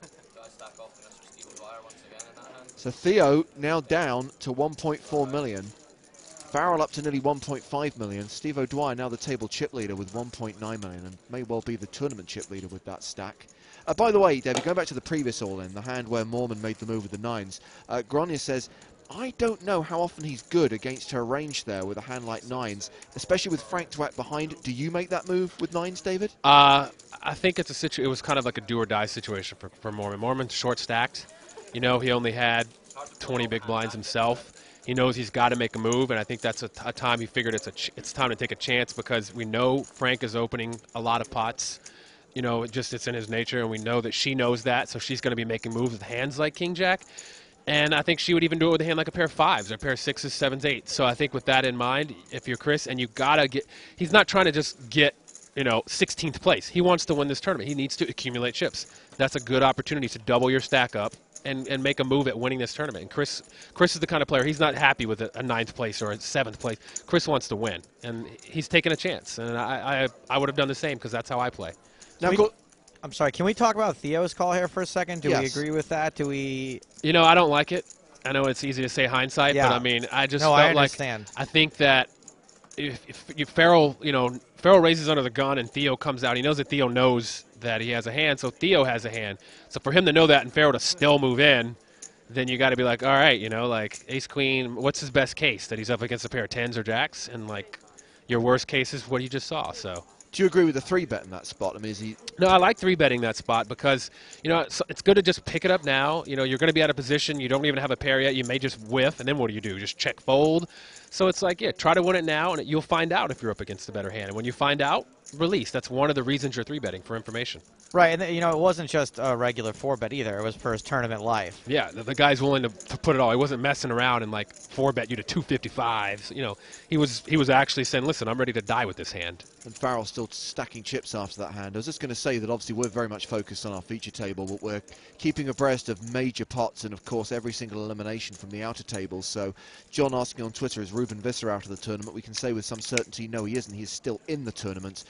S1: So Theo now down to 1.4 million. Farrell up to nearly 1.5 million. Steve O'Dwyer now the table chip leader with 1.9 million and may well be the tournament chip leader with that stack. By the way, David, going back to the previous all-in, the hand where Mormon made the move with the nines, Grania says, I don't know how often he's good against her range there with a hand like nines, especially with Frank Dwack behind. Do you make that move with nines, David?
S5: I think it was kind of like a do-or-die situation for Mormon. Mormon's short-stacked. You know, he only had 20 big blinds himself. He knows he's got to make a move, and I think that's a time he figured it's time to take a chance because we know Frank is opening a lot of pots. You know, it's in his nature, and we know that she knows that, so she's going to be making moves with hands like King Jack. And I think she would even do it with a hand like a pair of fives or a pair of sixes, sevens, eights. So I think with that in mind, if you're Chris, and you got to get – he's not trying to just get, 16th place. He wants to win this tournament. He needs to accumulate chips. That's a good opportunity to double your stack up and make a move at winning this tournament. And Chris is the kind of player, he's not happy with a 9th place or a 7th place. Chris wants to win, and he's taking a chance. And I would have done the same because that's how I play.
S1: Now,
S2: I'm sorry, can we talk about Theo's call here for a second? Do we agree with that? Do we...
S5: I don't like it. I know it's easy to say hindsight, but I mean, I just felt
S2: I understand.
S5: I think that if Farrell raises under the gun and Theo comes out, he knows that Theo knows that he has a hand, so Theo has a hand. So for him to know that and Farrell to still move in, then you got to be like, all right, like ace-queen, what's his best case? That he's up against a pair of tens or jacks? And, like, your worst case is what you just saw, so...
S1: Do you agree with the 3-bet in that spot? I mean, is he...
S5: No, I like 3-betting that spot because, it's good to just pick it up now. You're going to be out of position. You don't even have a pair yet. You may just whiff, and then what do? Just check fold. So it's like, try to win it now, and you'll find out if you're up against a better hand. And when you find out, release. That's one of the reasons you're 3-betting, for information.
S2: Right, and it wasn't just a regular 4-bet either. It was for his tournament life.
S5: Yeah, the guy's willing to put it all. He wasn't messing around and, 4-bet you to 255s. He was actually saying, listen, I'm ready to die with this hand.
S1: And Farrell still stacking chips after that hand. I was just going to say that obviously we're very much focused on our feature table, but we're keeping abreast of major pots and, of course, every single elimination from the outer tables. So John asking on Twitter, is Ruben Visser out of the tournament? We can say with some certainty, no, he isn't. He is still in the tournament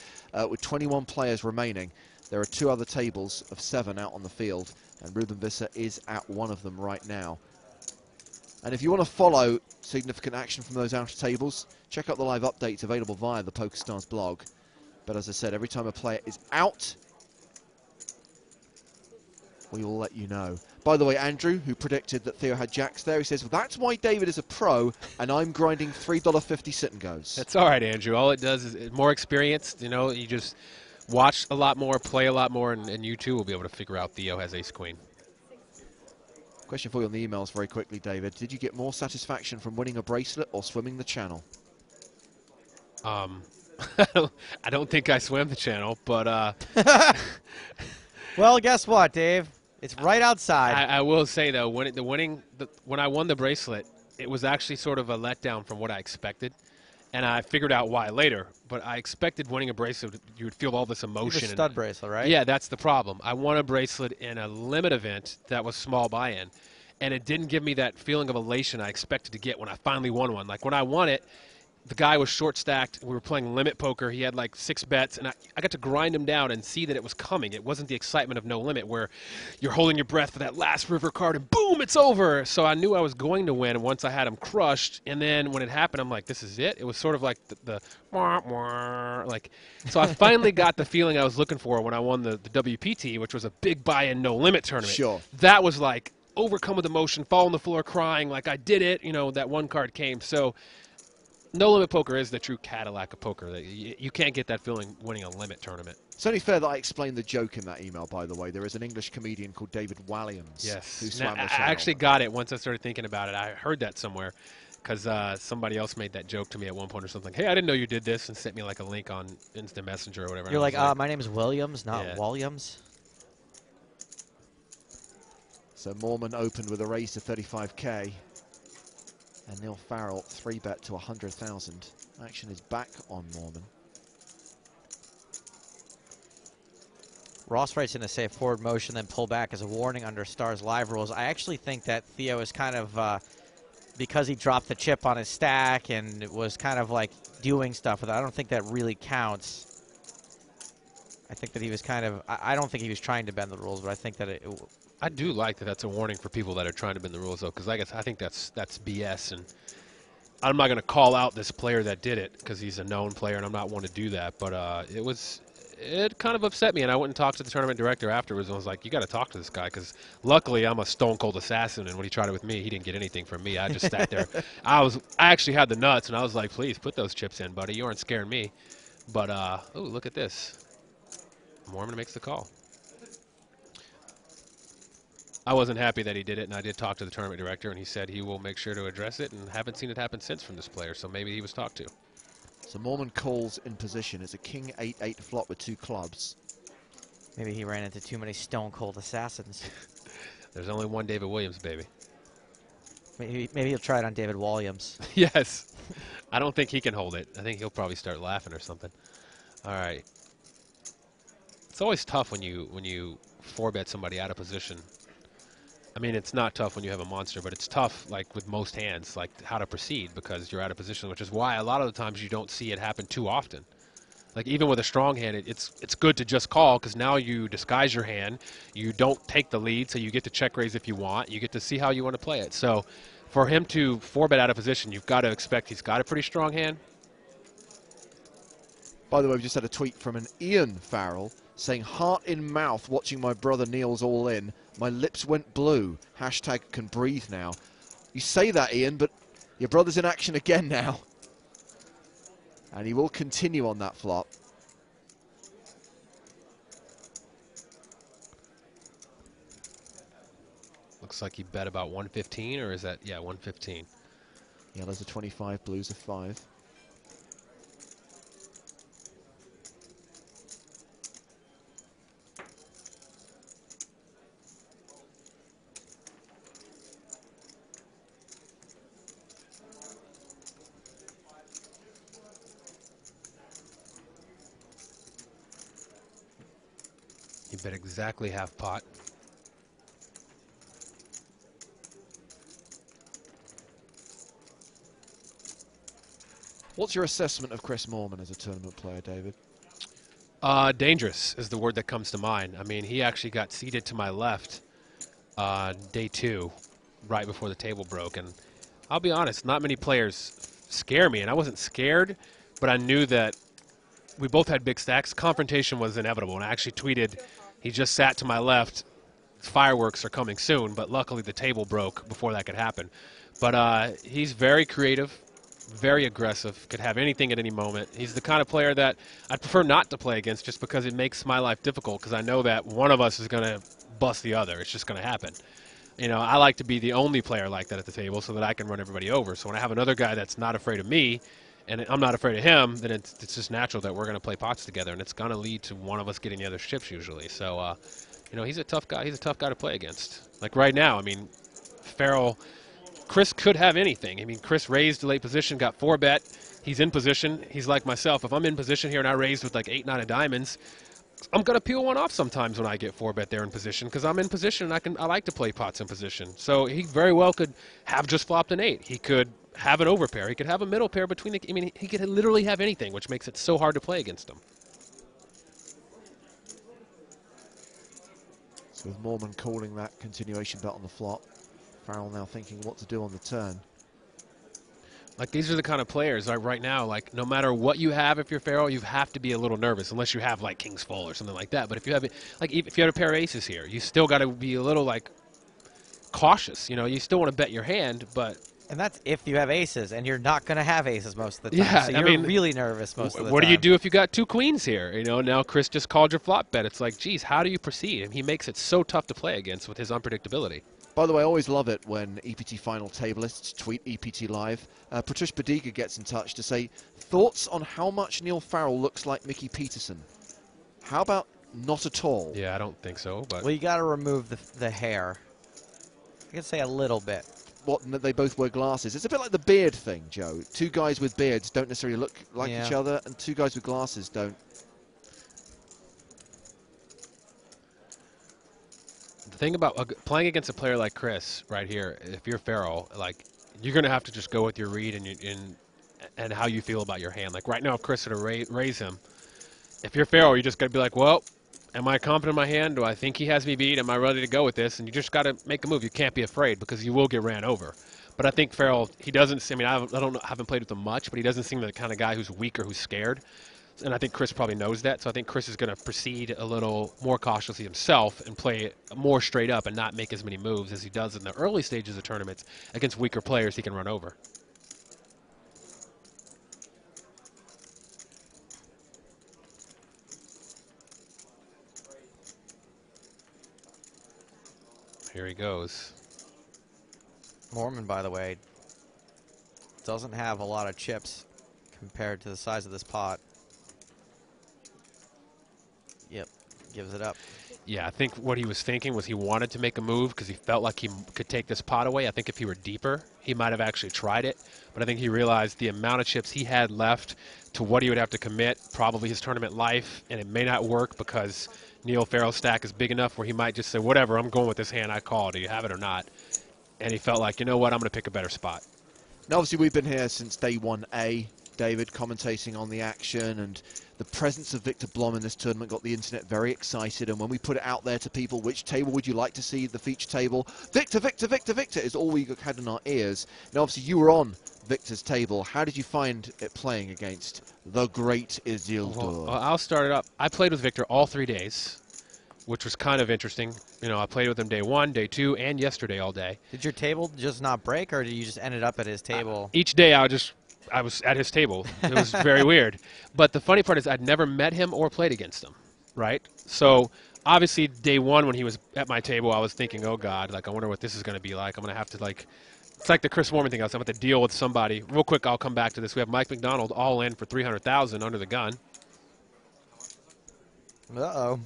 S1: with 21 players remaining. There are 2 other tables of 7 out on the field, and Ruben Visser is at one of them right now. And if you want to follow significant action from those outer tables, check out the live updates available via the PokerStars blog. But as I said, every time a player is out, we will let you know. By the way, Andrew, who predicted that Theo had jacks there, he says, well, that's why David is a pro, and I'm grinding $3.50 sit and goes.
S5: That's all right, Andrew. All it does is more experience. You know, you just watch a lot more, play a lot more, and you too will be able to figure out Theo has ace-queen.
S1: Question for you on the emails very quickly, David. Did you get more satisfaction from winning a bracelet or swimming the channel?
S2: I
S5: don't think I swam the channel, but
S2: well, guess what, Dave? It's right outside.
S5: I will say though, when I won the bracelet, it was actually sort of a letdown from what I expected, and I figured out why later. But I expected winning a bracelet, you would feel all this emotion.
S2: You have a stud bracelet, right?
S5: Yeah, that's the problem. I won a bracelet in a limit event that was small buy-in, and it didn't give me that feeling of elation I expected to get when I finally won one. Like when I won it, the guy was short stacked. We were playing limit poker. He had like 6 bets, and I got to grind him down and see that it was coming. It wasn't the excitement of no limit where you're holding your breath for that last river card and boom, it's over. So I knew I was going to win once I had him crushed. And then when it happened, I'm like, this is it. It was sort of like the wah, wah, like. So I finally got the feeling I was looking for when I won the WPT, which was a big buy-in no limit tournament.
S1: Sure.
S5: That was like overcome with emotion, fall on the floor crying, like I did it. You know, that one card came. So. No limit poker is the true Cadillac of poker. You can't get that feeling winning a limit tournament.
S1: It's only fair that I explained the joke in that email, by the way. There is an English comedian called David Walliams.
S5: Yes.
S1: Who swam
S5: Now,
S1: the
S5: I
S1: channel.
S5: actually got it once I started thinking about it. I heard that somewhere because somebody else made that joke to me at one point or something. Hey, I didn't know you did this, and sent me like a link on Instant Messenger or whatever.
S2: You're like, my name's Williams, not Williams.
S1: So Mormon opened with a raise to 35K. And Neil Farrell 3-bet to 100,000. Action is back on Mormon.
S2: Ross writes in to say forward motion, then pull back as a warning under Stars live rules. I actually think that Theo is kind of, because he dropped the chip on his stack and it was kind of like doing stuff with it, I don't think that really counts. I think that he was kind of, I don't think he was trying to bend the rules, but I think that
S5: I do like that that's a warning for people that are trying to bend the rules, though, because I think that's BS, and I'm not going to call out this player that did it because he's a known player, and I'm not one to do that. But it kind of upset me, and I went and talked to the tournament director afterwards, and was like, "You got to talk to this guy," because luckily I'm a stone cold assassin, and when he tried it with me, he didn't get anything from me. I just sat there. I actually had the nuts, and I was like, "Please put those chips in, buddy. You aren't scaring me." But oh, look at this. Mormon makes the call. I wasn't happy that he did it, and I did talk to the tournament director, and he said he will make sure to address it, and haven't seen it happen since from this player, so maybe he was talked to.
S1: So Mormon calls in position. It's a king 8-8 flop with 2 clubs.
S2: Maybe he ran into too many stone cold assassins.
S5: There's only one David Williams, baby.
S2: Maybe he'll try it on David Williams.
S5: Yes. I don't think he can hold it. I think he'll probably start laughing or something. All right. It's always tough when you 4-bet somebody out of position. I mean, it's not tough when you have a monster, but it's tough, like, with most hands, like, how to proceed because you're out of position, which is why a lot of the times you don't see it happen too often. Like, even with a strong hand, it's good to just call because now you disguise your hand. You don't take the lead, so you get to check raise if you want. You get to see how you want to play it. So for him to 4-bet out of position, you've got to expect he's got a pretty strong hand.
S1: By the way, we've just had a tweet from an Ian Farrell saying, heart in mouth watching my brother Neil's all in. My lips went blue. Hashtag can breathe now. You say that, Ian, but your brother's in action again now. And he will continue on that flop.
S5: Looks like he bet about 115, or is that, yeah, 115.
S1: Yellow's a 25, blue's a 5.
S5: He bet exactly half pot.
S1: What's your assessment of Chris Mormon as a tournament player, David?
S5: Dangerous is the word that comes to mind. I mean, he actually got seated to my left day 2, right before the table broke. And I'll be honest, not many players scare me. And I wasn't scared, but I knew that we both had big stacks. Confrontation was inevitable. And I actually tweeted, he just sat to my left, fireworks are coming soon, but luckily the table broke before that could happen. But he's very creative, very aggressive, could have anything at any moment. He's the kind of player that I'd prefer not to play against just because it makes my life difficult, because I know that one of us is going to bust the other. It's just going to happen. You know, I like to be the only player like that at the table so that I can run everybody over. So when I have another guy that's not afraid of me and I'm not afraid of him, then it's just natural that we're going to play pots together, and it's going to lead to one of us getting the other chips usually. So, you know, he's a tough guy. He's a tough guy to play against. Like right now, I mean, Farrell, Chris could have anything. I mean, Chris raised late position, got 4-bet. He's in position. He's like myself. If I'm in position here and I raised with like 8, 9 of diamonds, I'm going to peel one off sometimes when I get 4-bet there in position, because I'm in position and I like to play pots in position. So he very well could have just flopped an 8. He could have an overpair. He could have a middle pair between the... I mean, he could literally have anything, which makes it so hard to play against him.
S1: So with Mormon calling that continuation bet on the flop, Farrell now thinking what to do on the turn.
S5: Like, these are the kind of players, like, right now, like, no matter what you have, if you're Farrell, you have to be a little nervous, unless you have, like, King's Full or something like that. But if you have, like, if you have a pair of aces here, you still got to be a little, like, cautious. You know, you still want to bet your hand, but...
S2: And that's if you have aces, and you're not going to have aces most of the time.
S5: Yeah,
S2: so
S5: I
S2: you're
S5: mean,
S2: really nervous most of the time.
S5: What do you do if you got 2 queens here? You know, now Chris just called your flop bet. It's like, geez, how do you proceed? And he makes it so tough to play against with his unpredictability.
S1: By the way, I always love it when EPT final tablists tweet EPT Live. Patricia Badiga gets in touch to say, thoughts on how much Neil Farrell looks like Mickey Peterson? How about not at all?
S5: Yeah, I don't think so, but...
S2: Well, you got to remove the hair. I could say a little bit.
S1: What, they both wear glasses. It's a bit like the beard thing, Joe. 2 guys with beards don't necessarily look like each other, and 2 guys with glasses don't.
S5: The thing about playing against a player like Chris right here, if you're Farrell, like, you're going to have to just go with your read and how you feel about your hand. Like right now, if Chris were to raise him, if you're Farrell, you just got to be like, well, am I confident in my hand? Do I think he has me beat? Am I ready to go with this? And you just got to make a move. You can't be afraid, because you will get ran over. But I think Farrell, he doesn't. I mean, I haven't played with him much, but he doesn't seem the kind of guy who's weak or who's scared. And I think Chris probably knows that. So I think Chris is going to proceed a little more cautiously himself and play more straight up and not make as many moves as he does in the early stages of tournaments against weaker players he can run over. Here he goes.
S2: Mormon, by the way, doesn't have a lot of chips compared to the size of this pot. Yep, gives it up.
S5: Yeah, I think what he was thinking was he wanted to make a move because he felt like he could take this pot away. I think if he were deeper, he might have actually tried it. But I think he realized the amount of chips he had left to what he would have to commit, probably his tournament life, and it may not work because Neil Farrell's stack is big enough where he might just say, whatever, I'm going with this hand I call. Do you have it or not? And he felt like, you know what, I'm going to pick a better spot.
S1: Now, obviously, we've been here since day 1A, David, commentating on the action, and the presence of Victor Blom in this tournament got the internet very excited. And when we put it out there to people, which table would you like to see, the feature table? Victor, Victor, Victor, Victor is all we had in our ears. Now, obviously, you were on Victor's table. How did you find it playing against the great Isildur?
S5: Well, I'll start it up. I played with Victor all 3 days, which was kind of interesting. You know, I played with him day 1, day 2, and yesterday all day.
S2: Did your table just not break, or did you just ended up at his table?
S5: Each day I was at his table. It was very weird. But the funny part is I'd never met him or played against him, right? So obviously day 1 when he was at my table, I was thinking, oh, God, like, I wonder what this is going to be like. I'm going to have to, like, it's like the Chris Mormon thing. I was going to have to deal with somebody. Real quick, I'll come back to this. We have Mike McDonald all in for $300,000 under the gun.
S2: Uh-oh.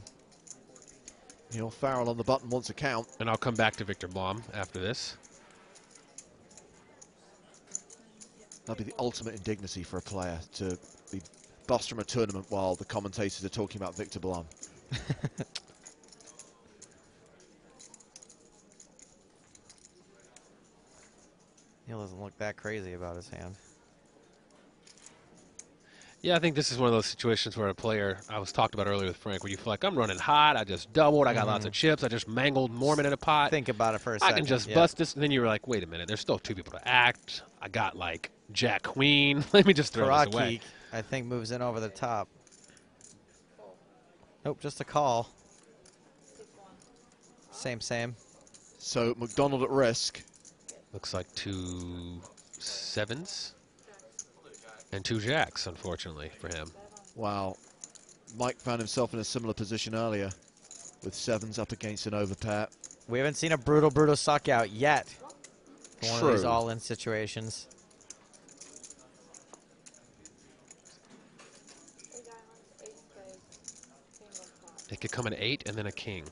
S1: Neil Farrell on the button wants a count.
S5: And I'll come back to Victor Blom after this.
S1: That'd be the ultimate indignity for a player to be bussed from a tournament while the commentators are talking about Victor Blom.
S2: Neil doesn't look that crazy about his hand.
S5: Yeah, I think this is one of those situations where a player, I was talked about earlier with Frank, where you feel like, I'm running hot, I just doubled, I got lots of chips, I just mangled Mormon in a pot.
S2: Think about it for a second.
S5: I can just bust this, and then you were like, wait a minute, there's still 2 people to act. I got, like, Jack Queen. Let me just throw this away.
S2: I think, moves in over the top. Nope, just a call. Same, same.
S1: So McDonald at risk.
S5: Looks like 2 sevens and 2 jacks, unfortunately, for him.
S1: Wow. Mike found himself in a similar position earlier with sevens up against an overpair.
S2: We haven't seen a brutal suck out yet. For one of these
S1: True.
S2: all-in situations.
S5: It could come an 8 and then a king.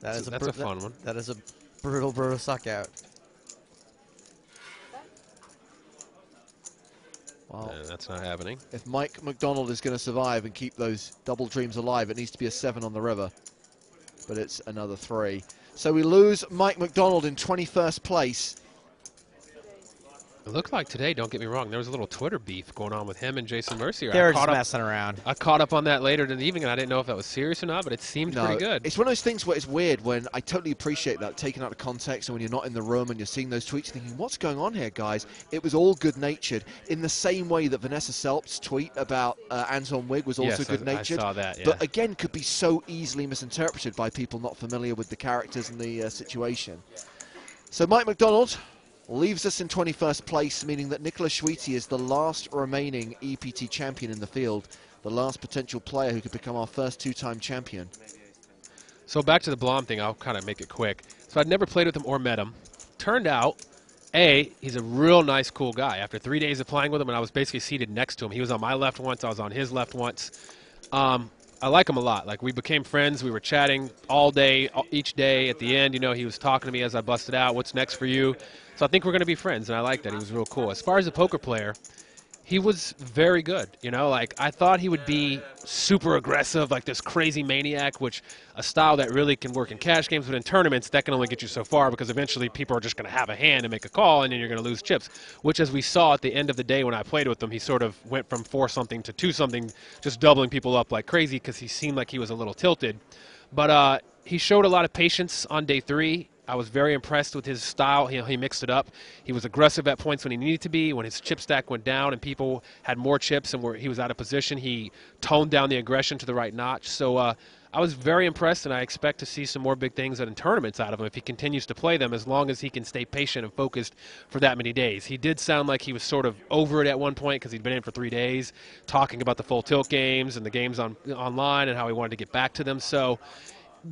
S2: That's
S5: a fun one.
S2: That is a brutal suck out.
S1: Well,
S5: That's not happening.
S1: if Mike McDonald is going to survive and keep those double dreams alive, it needs to be a 7 on the river. But it's another 3. So we lose Mike McDonald in 21st place.
S5: It looked like today, don't get me wrong, there was a little Twitter beef going on with him and Jason Mercier.
S2: They're just messing around.
S5: I caught up on that later in the evening, and I didn't know if that was serious or not, but it seemed pretty good.
S1: It's one of those things where it's weird when I totally appreciate that taken out of context and when you're not in the room and you're seeing those tweets thinking, what's going on here, guys? It was all good-natured in the same way that Vanessa Selp's tweet about Anton Wigg was also good-natured.
S5: I saw that, yeah.
S1: But again, could be so easily misinterpreted by people not familiar with the characters and the situation. So Mike McDonald leaves us in 21st place, meaning that Nicolas Schwiti is the last remaining EPT champion in the field, the last potential player who could become our first 2-time champion.
S5: So back to the Blom thing, I'll kind of make it quick. So I'd never played with him or met him. Turned out, he's a real nice, cool guy. After 3 days of playing with him, and I was basically seated next to him. He was on my left once, I was on his left once. I like him a lot. Like, we became friends. We were chatting all day, each day. At the end, you know, he was talking to me as I busted out, what's next for you? So I think we're going to be friends, and I like that. He was real cool. As far as a poker player, he was very good. You know, like, I thought he would be super aggressive, like this crazy maniac, which a style that really can work in cash games, but in tournaments, that can only get you so far because eventually people are just going to have a hand and make a call, and then you're going to lose chips, which, as we saw at the end of the day when I played with him, he sort of went from 4-something to 2-something, just doubling people up like crazy because he seemed like he was a little tilted. But he showed a lot of patience on day 3. I was very impressed with his style. He mixed it up. He was aggressive at points when he needed to be. When his chip stack went down and people had more chips and he was out of position, he toned down the aggression to the right notch. So I was very impressed, and I expect to see some more big things in tournaments out of him if he continues to play them, as long as he can stay patient and focused for that many days. He did sound like he was sort of over it at one point because he'd been in for 3 days, talking about the full tilt games and the games online and how he wanted to get back to them. So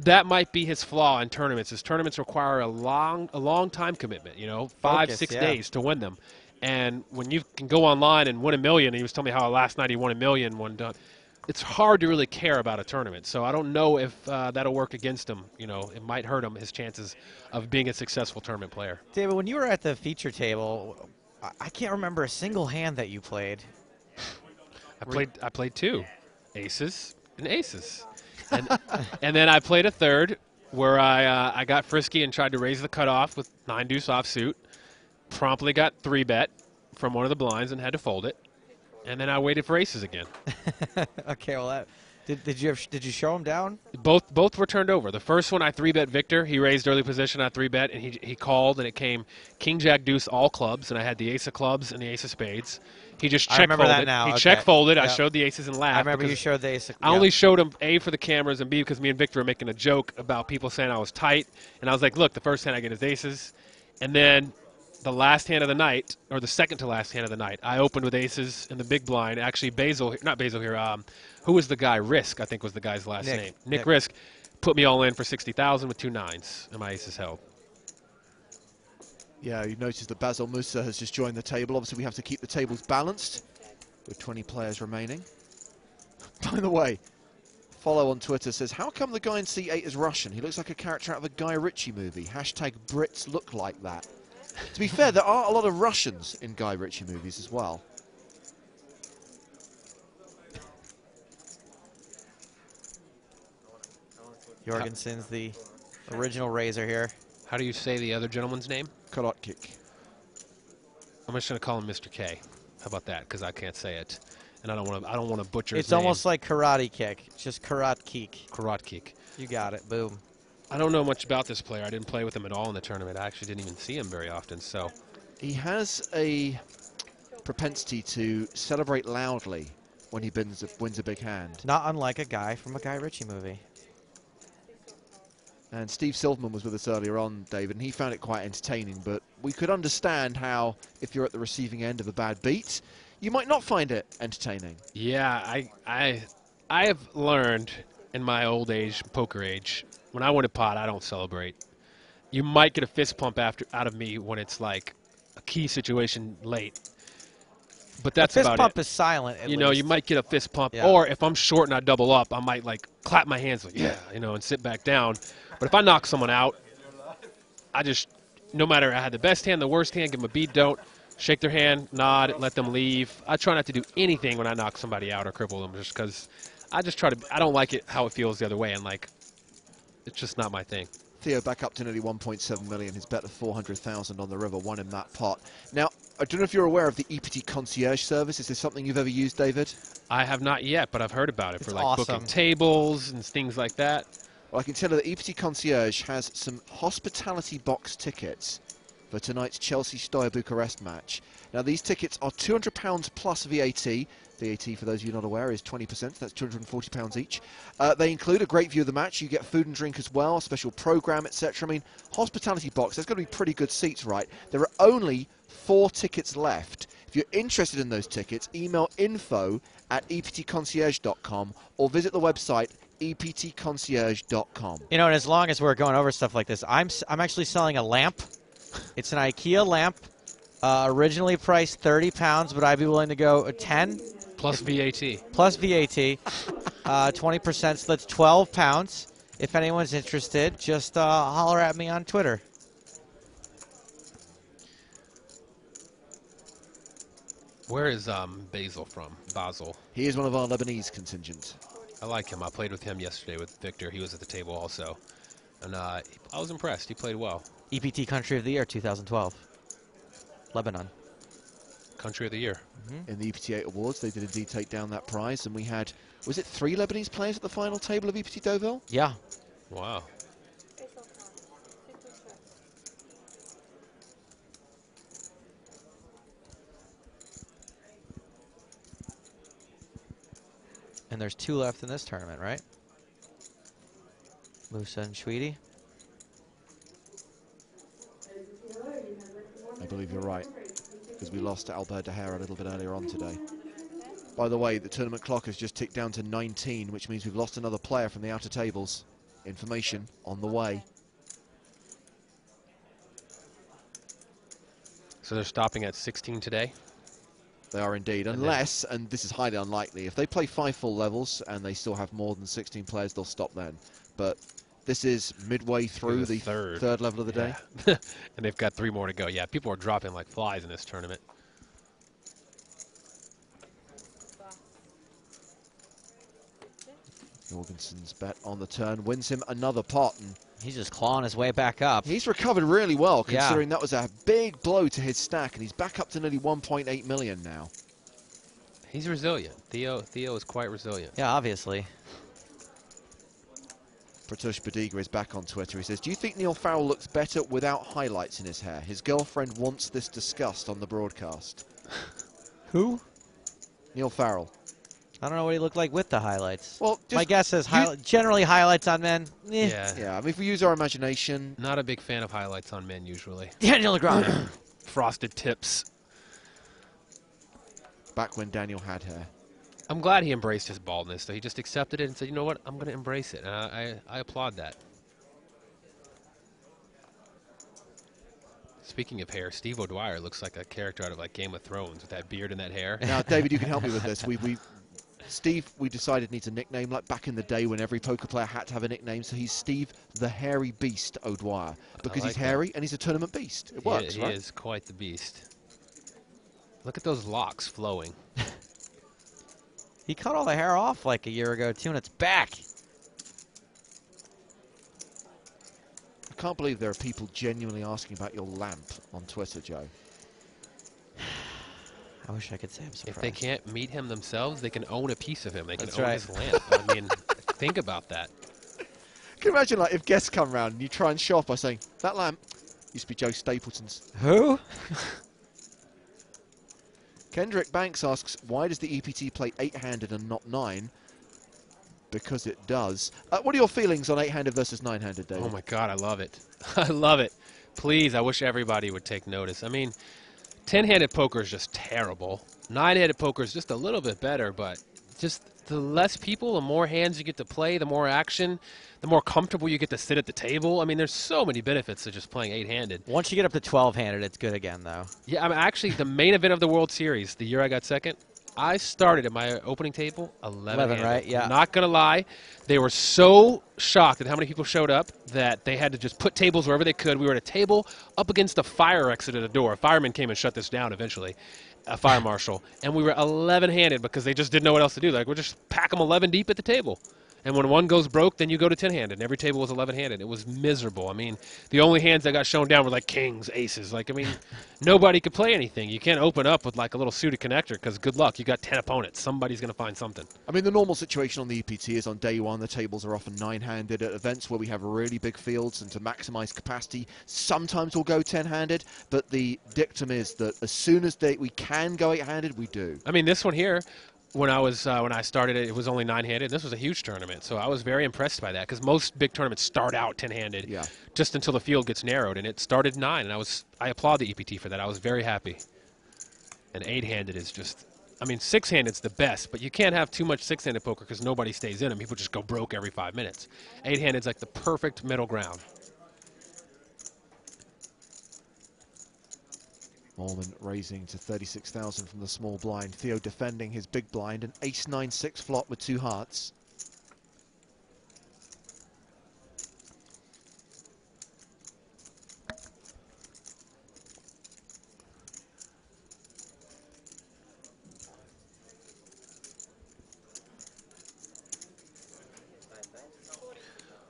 S5: that might be his flaw in tournaments. His tournaments require a long time commitment, you know, 5-6 days to win them. And when you can go online and win $1 million, he was telling me how last night he won $1 million, it's hard to really care about a tournament. So I don't know if that'll work against him. You know, it might hurt him, his chances of being a successful tournament player.
S2: David, when you were at the feature table, I can't remember a single hand that you played.
S5: I played 2 aces and aces. And then I played a third where I got frisky and tried to raise the cutoff with 9-deuce offsuit. Promptly got 3-bet from one of the blinds and had to fold it. And then I waited for aces again.
S2: Okay, well, did you show him down?
S5: Both were turned over. The first one I 3-bet Victor. He raised early position. I 3-bet, and he called, and it came King Jack Deuce all clubs, and I had the ace of clubs and the ace of spades. He just check folded.
S2: That now.
S5: He
S2: Okay.
S5: check folded.
S2: Yep.
S5: I showed the aces and laughed.
S2: I remember you showed the ace.
S5: I only showed him A for the cameras and B because me and Victor were making a joke about people saying I was tight, and I was like, look, the first hand I get is aces, and then the last hand of the night, or the second to last hand of the night, I opened with aces in the big blind. Actually, not Basil here. Who was the guy? Risk, I think was the guy's last name. Nick Risk put me all in for 60,000 with 2 9s, and my aces held.
S1: Yeah, you notice that Basil Musa has just joined the table. Obviously, we have to keep the tables balanced with 20 players remaining. By the way, Follow on Twitter says, how come the guy in C8 is Russian? He looks like a character out of a Guy Ritchie movie. Hashtag Brits look like that. To be fair, there are a lot of Russians in Guy Ritchie movies as well.
S2: Jorgensen's the original Razor here.
S5: How do you say the other gentleman's name?
S1: Korotkik.
S5: I'm just going to call him Mr. K. How about that? Because I can't say it, and I don't want to butcher his
S2: It's
S5: name.
S2: almost like Karate Kick. It's just Korotkik.
S5: Korotkik.
S2: You got it. Boom.
S5: I don't know much about this player. I didn't play with him at all in the tournament. I actually didn't even see him very often. So
S1: he has a propensity to celebrate loudly when he wins a big hand.
S2: Not unlike a guy from a Guy Ritchie movie.
S1: And Steve Silverman was with us earlier on, David, and he found it quite entertaining. But we could understand how, if you're at the receiving end of a bad beat, you might not find it entertaining.
S5: Yeah, I have learned in my old age, poker age, when I win a pot, I don't celebrate. You might get a fist pump out of me when it's like a key situation late. But that's
S2: fist
S5: about
S2: pump
S5: it.
S2: is silent. At
S5: You know,
S2: least.
S5: you might get a fist pump,
S2: Yeah.
S5: or if I'm short and I double up, I might like clap my hands like, yeah, you know, and sit back down. But if I knock someone out, I just, no matter I had the best hand, the worst hand, give them a beat, don't, shake their hand, nod, let them leave. I try not to do anything when I knock somebody out or cripple them, just because I just try to. I don't like it how it feels the other way, and like, it's just not my thing.
S1: Theo back up to nearly 1.7 million. His bet of 400,000 on the river, won in that pot. Now, I don't know if you're aware of the EPT concierge service. Is this something you've ever used, David?
S5: I have not yet, but I've heard about it
S2: It's
S5: for like
S2: awesome.
S5: booking tables and things like that.
S1: Well, I can tell you that EPT concierge has some hospitality box tickets for tonight's Chelsea-Steyr Bucharest match. Now, these tickets are £200 plus VAT. VAT, for those of you not aware, is 20%. That's £240 each. They include a great view of the match. You get food and drink as well, a special program, etc. I mean, hospitality box, there's going to be pretty good seats, right? There are only 4 tickets left. If you're interested in those tickets, email info@eptconcierge.com or visit the website eptconcierge.com.
S2: You know, and as long as we're going over stuff like this, I'm actually selling a lamp. It's an IKEA lamp, originally priced £30, but I'd be willing to go 10
S5: Plus VAT.
S2: plus VAT, 20%. So that's £12. If anyone's interested, just holler at me on Twitter.
S5: Where is Basil from? Basil.
S1: He is one of our Lebanese contingent.
S5: I like him. I played with him yesterday with Victor. He was at the table also. And I was impressed. He played well.
S2: EPT Country of the Year 2012. Lebanon.
S5: Country of the Year.
S1: In the EPT8 Awards, they did indeed take down that prize, and we had, was it 3 Lebanese players at the final table of EPT Deauville?
S2: Yeah.
S5: Wow.
S2: And there's 2 left in this tournament, right? Musa and Schweedy.
S1: I believe you're right, because we lost Albert De Gea a little bit earlier on today. By the way, the tournament clock has just ticked down to 19, which means we've lost another player from the outer tables. Information on the way.
S5: So they're stopping at 16 today?
S1: They are indeed, unless, and this is highly unlikely, if they play 5 full levels and they still have more than 16 players, they'll stop then. But this is midway through the third level of the day.
S5: Yeah. And they've got 3 more to go. Yeah, people are dropping like flies in this tournament.
S1: Jorgensen's bet on the turn wins him another pot, and
S2: He's just clawing his way back up.
S1: he's recovered really well,
S2: Yeah.
S1: considering that was a big blow to his stack, and he's back up to nearly 1.8 million now.
S5: He's resilient. Theo is quite resilient.
S2: Yeah, obviously.
S1: Pratush Badiga is back on Twitter. He says, do you think Neil Farrell looks better without highlights in his hair? His girlfriend wants this discussed on the broadcast.
S2: Who?
S1: Neil Farrell.
S2: I don't know what he looked like with the highlights.
S1: Well,
S2: My guess is generally highlights on men. Eh.
S5: Yeah.
S1: Yeah, I mean, if we use our imagination.
S5: Not a big fan of highlights on men usually.
S2: Daniel Legrand.
S5: Frosted tips.
S1: Back when Daniel had hair.
S5: I'm glad he embraced his baldness, though. He just accepted it and said, you know what, I'm going to embrace it. And I applaud that. Speaking of hair, Steve O'Dwyer looks like a character out of like Game of Thrones with that beard and that hair.
S1: Now, David, you can help me with this. Steve, we decided, needs a nickname, like back in the day when every poker player had to have a nickname. So he's Steve the Hairy Beast O'Dwyer, because
S5: like
S1: he's hairy and he's a tournament beast. It works, right?
S5: He is quite the beast. Look at those locks flowing.
S2: He cut all the hair off like a year ago, too, and it's back.
S1: I can't believe there are people genuinely asking about your lamp on Twitter, Joe.
S2: I wish I could say I'm surprised.
S5: If they can't meet him themselves, they can own a piece of him. They can
S2: That's
S5: own
S2: right.
S5: his lamp. I mean, think about that.
S1: Can you imagine, like, if guests come round and you try and show off by saying, that lamp used to be Joe Stapleton's.
S2: Who? Kendrick
S1: Banks asks, why does the EPT play 8-handed and not 9? because it does. What are your feelings on 8-handed versus 9-handed, David?
S5: Oh my God, I love it. I love it. Please, I wish everybody would take notice. I mean, 10-handed poker is just terrible. 9-handed poker is just a little bit better, but just the less people, the more hands you get to play, the more action, the more comfortable you get to sit at the table. I mean, there's so many benefits to just playing 8-handed.
S2: Once you get up to 12-handed, it's good again, though.
S5: Yeah, I mean, actually, the main event of the World Series, the year I got second, I started at my opening table 11,
S2: right? Yeah.
S5: Not going to lie. They were so shocked at how many people showed up that they had to just put tables wherever they could. We were at a table up against a fire exit at a door. A fireman came and shut this down eventually, a fire marshal. And we were 11-handed because they just didn't know what else to do. Like, we'll just pack them 11 deep at the table. And when one goes broke, then you go to 10-handed. And every table was 11-handed. It was miserable. I mean, the only hands that got shown down were like kings, aces. Like, I mean, nobody could play anything. You can't open up with like a little suited connector because good luck. You got 10 opponents. Somebody's going to find something.
S1: I mean, the normal situation on the EPT is on day one, the tables are often 9-handed. At events where we have really big fields and to maximize capacity, sometimes we'll go 10-handed. But the dictum is that as soon as we can go 8-handed, we do.
S5: I mean, this one here, when I started it was only 9-handed. This was a huge tournament, so I was very impressed by that because most big tournaments start out 10-handed, just until the field gets narrowed, and it started 9. And I applaud the EPT for that. I was very happy. And 8-handed is just, I mean, 6-handed's the best, but you can't have too much 6-handed poker because nobody stays in them. People just go broke every 5 minutes. 8-handed's like the perfect middle ground.
S1: Mormon raising to 36,000 from the small blind. Theo defending his big blind. An ace-9-6 flop with 2 hearts.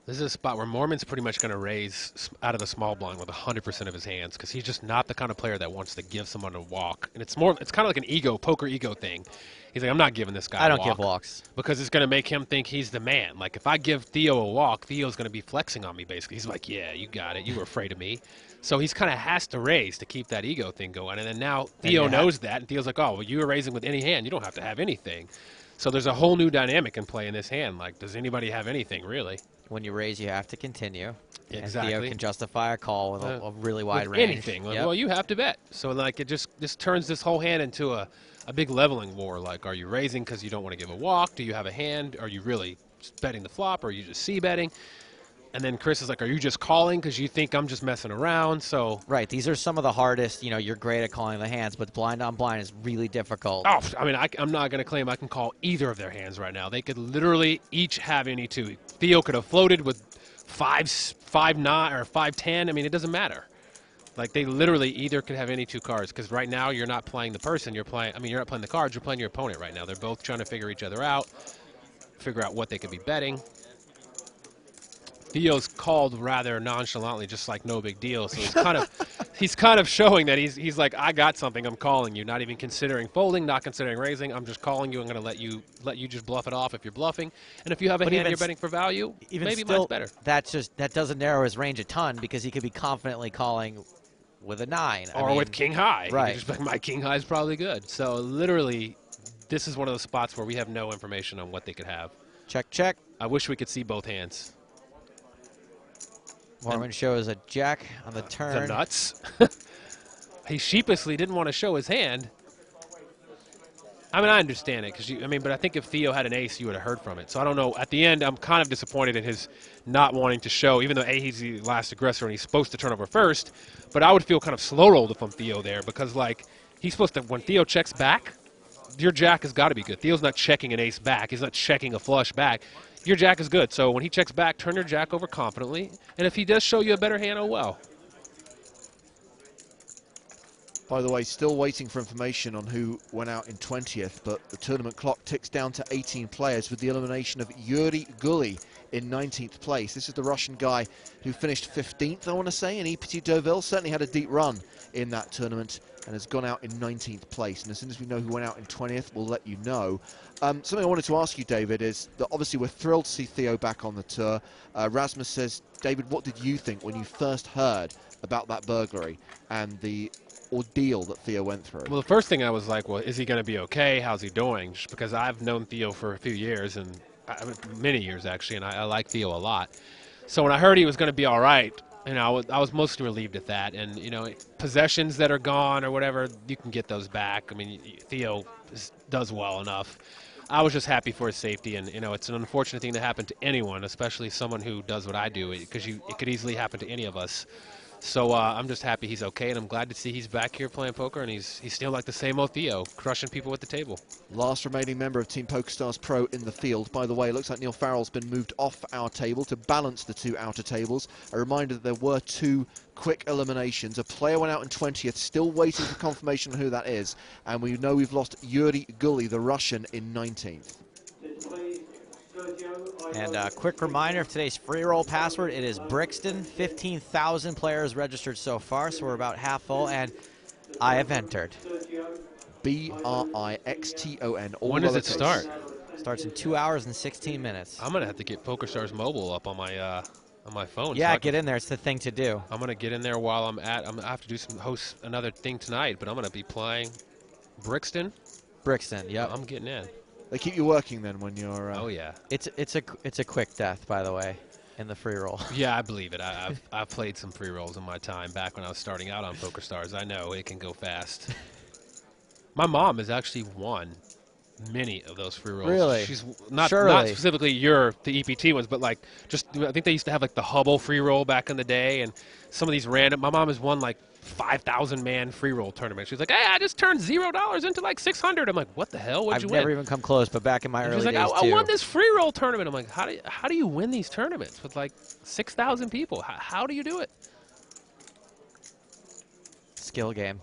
S5: This is a spot where Mormon's pretty much going to raise out of the small blind with 100% of his hands because he's just not the kind of player that wants to give someone a walk. And it's kind of like an poker ego thing. He's like, I'm not giving this guy a walk.
S2: I don't give walks.
S5: Because it's going to make him think he's the man. Like, if I give Theo a walk, Theo's going to be flexing on me, basically. He's like, yeah, you got it. You were afraid of me. So he's kind of has to raise to keep that ego thing going. And then now Theo knows that, and Theo's like, oh, well, you were raising with any hand. You don't have to have anything. So there's a whole new dynamic in play in this hand. Like, does anybody have anything, really?
S2: When you raise, you have to continue.
S5: Exactly.
S2: And Theo can justify a call with a really wide
S5: with
S2: range.
S5: Anything. Like, well, you have to bet. So, like, it just turns this whole hand into a big leveling war. Like, are you raising because you don't want to give a walk? Do you have a hand? Are you really betting the flop? Or are you just c-betting? And then Chris is like, are you just calling because you think I'm just messing around? So
S2: right. These are some of the hardest. You know, you're great at calling the hands, but blind on blind is really difficult.
S5: Oh, I mean, I'm not going to claim I can call either of their hands right now. They could literally each have any two. Theo could have floated with 5-9 or 5-10. I mean, it doesn't matter. Like, they literally either could have any 2 cards because right now you're not playing the person. You're not playing the cards. You're playing your opponent right now. They're both trying to figure each other out, figure out what they could be betting. Theo's called rather nonchalantly, just like no big deal. So he's kind of showing that he's like, I got something, I'm calling you, not even considering folding, not considering raising. I'm just calling you. I'm going to let you just bluff it off if you're bluffing. And if you have a hand you're betting for value, maybe mine's better.
S2: That doesn't narrow his range a ton because he could be confidently calling with a 9
S5: or with king high.
S2: Right.
S5: Just like, my king high is probably good. So literally, this is one of those spots where we have no information on what they could have.
S2: Check, check.
S5: I wish we could see both hands.
S2: Mormon shows a jack on the turn.
S5: The nuts. He sheepishly didn't want to show his hand. I mean, I understand it but I think if Theo had an ace, you would have heard from it. So I don't know. At the end, I'm kind of disappointed in his not wanting to show, even though he's the last aggressor and he's supposed to turn over first. But I would feel kind of slow rolled if I'm Theo there because, like, he's supposed to, when Theo checks back, your jack has got to be good. Theo's not checking an ace back. He's not checking a flush back. Your jack is good. So when he checks back, turn your jack over confidently. And if he does show you a better hand, oh well.
S1: By the way, still waiting for information on who went out in 20th, but the tournament clock ticks down to 18 players with the elimination of Yuri Guli in 19th place. This is the Russian guy who finished 15th, I want to say, in EPT Deauville. Certainly had a deep run in that tournament and has gone out in 19th place. And as soon as we know who went out in 20th, we'll let you know. Something I wanted to ask you, David, is that obviously we're thrilled to see Theo back on the tour. Rasmus says, David, what did you think when you first heard about that burglary and the ordeal that Theo went through?
S5: Well, the first thing I was like, well, is he going to be okay? How's he doing? Just because I've known Theo for a few years, and many years actually, and I like Theo a lot. So when I heard he was going to be all right, I was mostly relieved at that. And possessions that are gone or whatever, you can get those back. I mean, Theo does well enough. I was just happy for his safety, and it's an unfortunate thing to happen to anyone, especially someone who does what I do, because it could easily happen to any of us. So I'm just happy he's okay, and I'm glad to see he's back here playing poker, and he's still like the same old Theo, crushing people at the table.
S1: Last remaining member of Team PokerStars Pro in the field. By the way, it looks like Neil Farrell's been moved off our table to balance the two outer tables. A reminder that there were two quick eliminations. A player went out in 20th, still waiting for confirmation on who that is. And we know we've lost Yuri Gully, the Russian, in 19th.
S2: And a quick reminder of today's free roll password. It is Brixton. 15,000 players registered so far, so we're about half full, and I have entered.
S1: BRIXTON.
S5: When does it start?
S2: Starts in 2 hours and 16 minutes.
S5: I'm gonna have to get PokerStars Mobile up on my phone.
S2: Yeah,
S5: so
S2: get in there. It's the thing to do.
S5: I'm gonna get in there while I have to host another thing tonight, but I'm gonna be playing Brixton.
S2: Brixton, yep.
S5: I'm getting in.
S1: They keep you working then when you're...
S5: Oh yeah.
S2: It's a quick death, by the way, in the free roll.
S5: Yeah, I believe it. I've played some free rolls in my time back when I was starting out on PokerStars. I know it can go fast. My mom has actually won many of those free rolls.
S2: Really?
S5: She's not
S2: Surely.
S5: specifically the EPT ones, but like I think they used to have like the Hubble free roll back in the day, and some of these random. My mom has won like 5,000 man free roll tournament. She's like, hey, I just turned $0 into like 600. I'm like, what the hell? What'd you win?
S2: I've never even come close, but back in my early
S5: She's like,
S2: days
S5: I
S2: too.
S5: won this free roll tournament. I'm like, how do you win these tournaments with like 6,000 people? How do you do it?
S2: Skill game.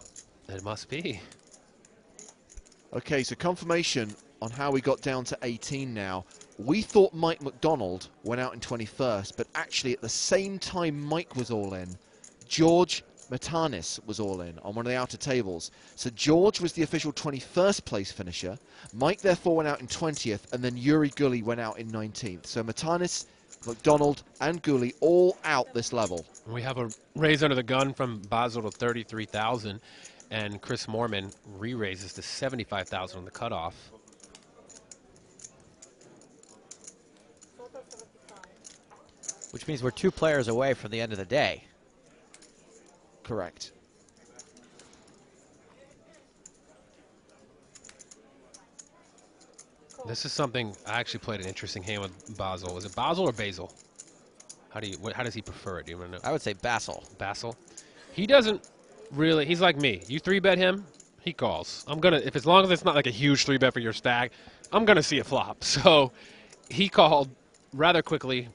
S5: It must be.
S1: Okay, so confirmation on how we got down to 18 now. We thought Mike McDonald went out in 21st, but actually at the same time Mike was all in, George Matanis was all in on one of the outer tables. So George was the official 21st place finisher. Mike therefore went out in 20th, and then Yuri Gully went out in 19th. So Matanis, McDonald, and Gully all out this level.
S5: We have a raise under the gun from Basel to 33,000, and Chris Moorman re-raises to 75,000 on the cutoff.
S2: Which means we're 2 players away from the end of the day.
S1: Correct.
S5: This is something I actually played an interesting hand with Basel. Was it Basel or Basil? How does he prefer it? Do you want to know?
S2: I would say Basil.
S5: Basil. He doesn't really. He's like me. You 3-bet him, he calls. I'm gonna as long as it's not like a huge 3-bet for your stack, I'm gonna see a flop. So he called rather quickly,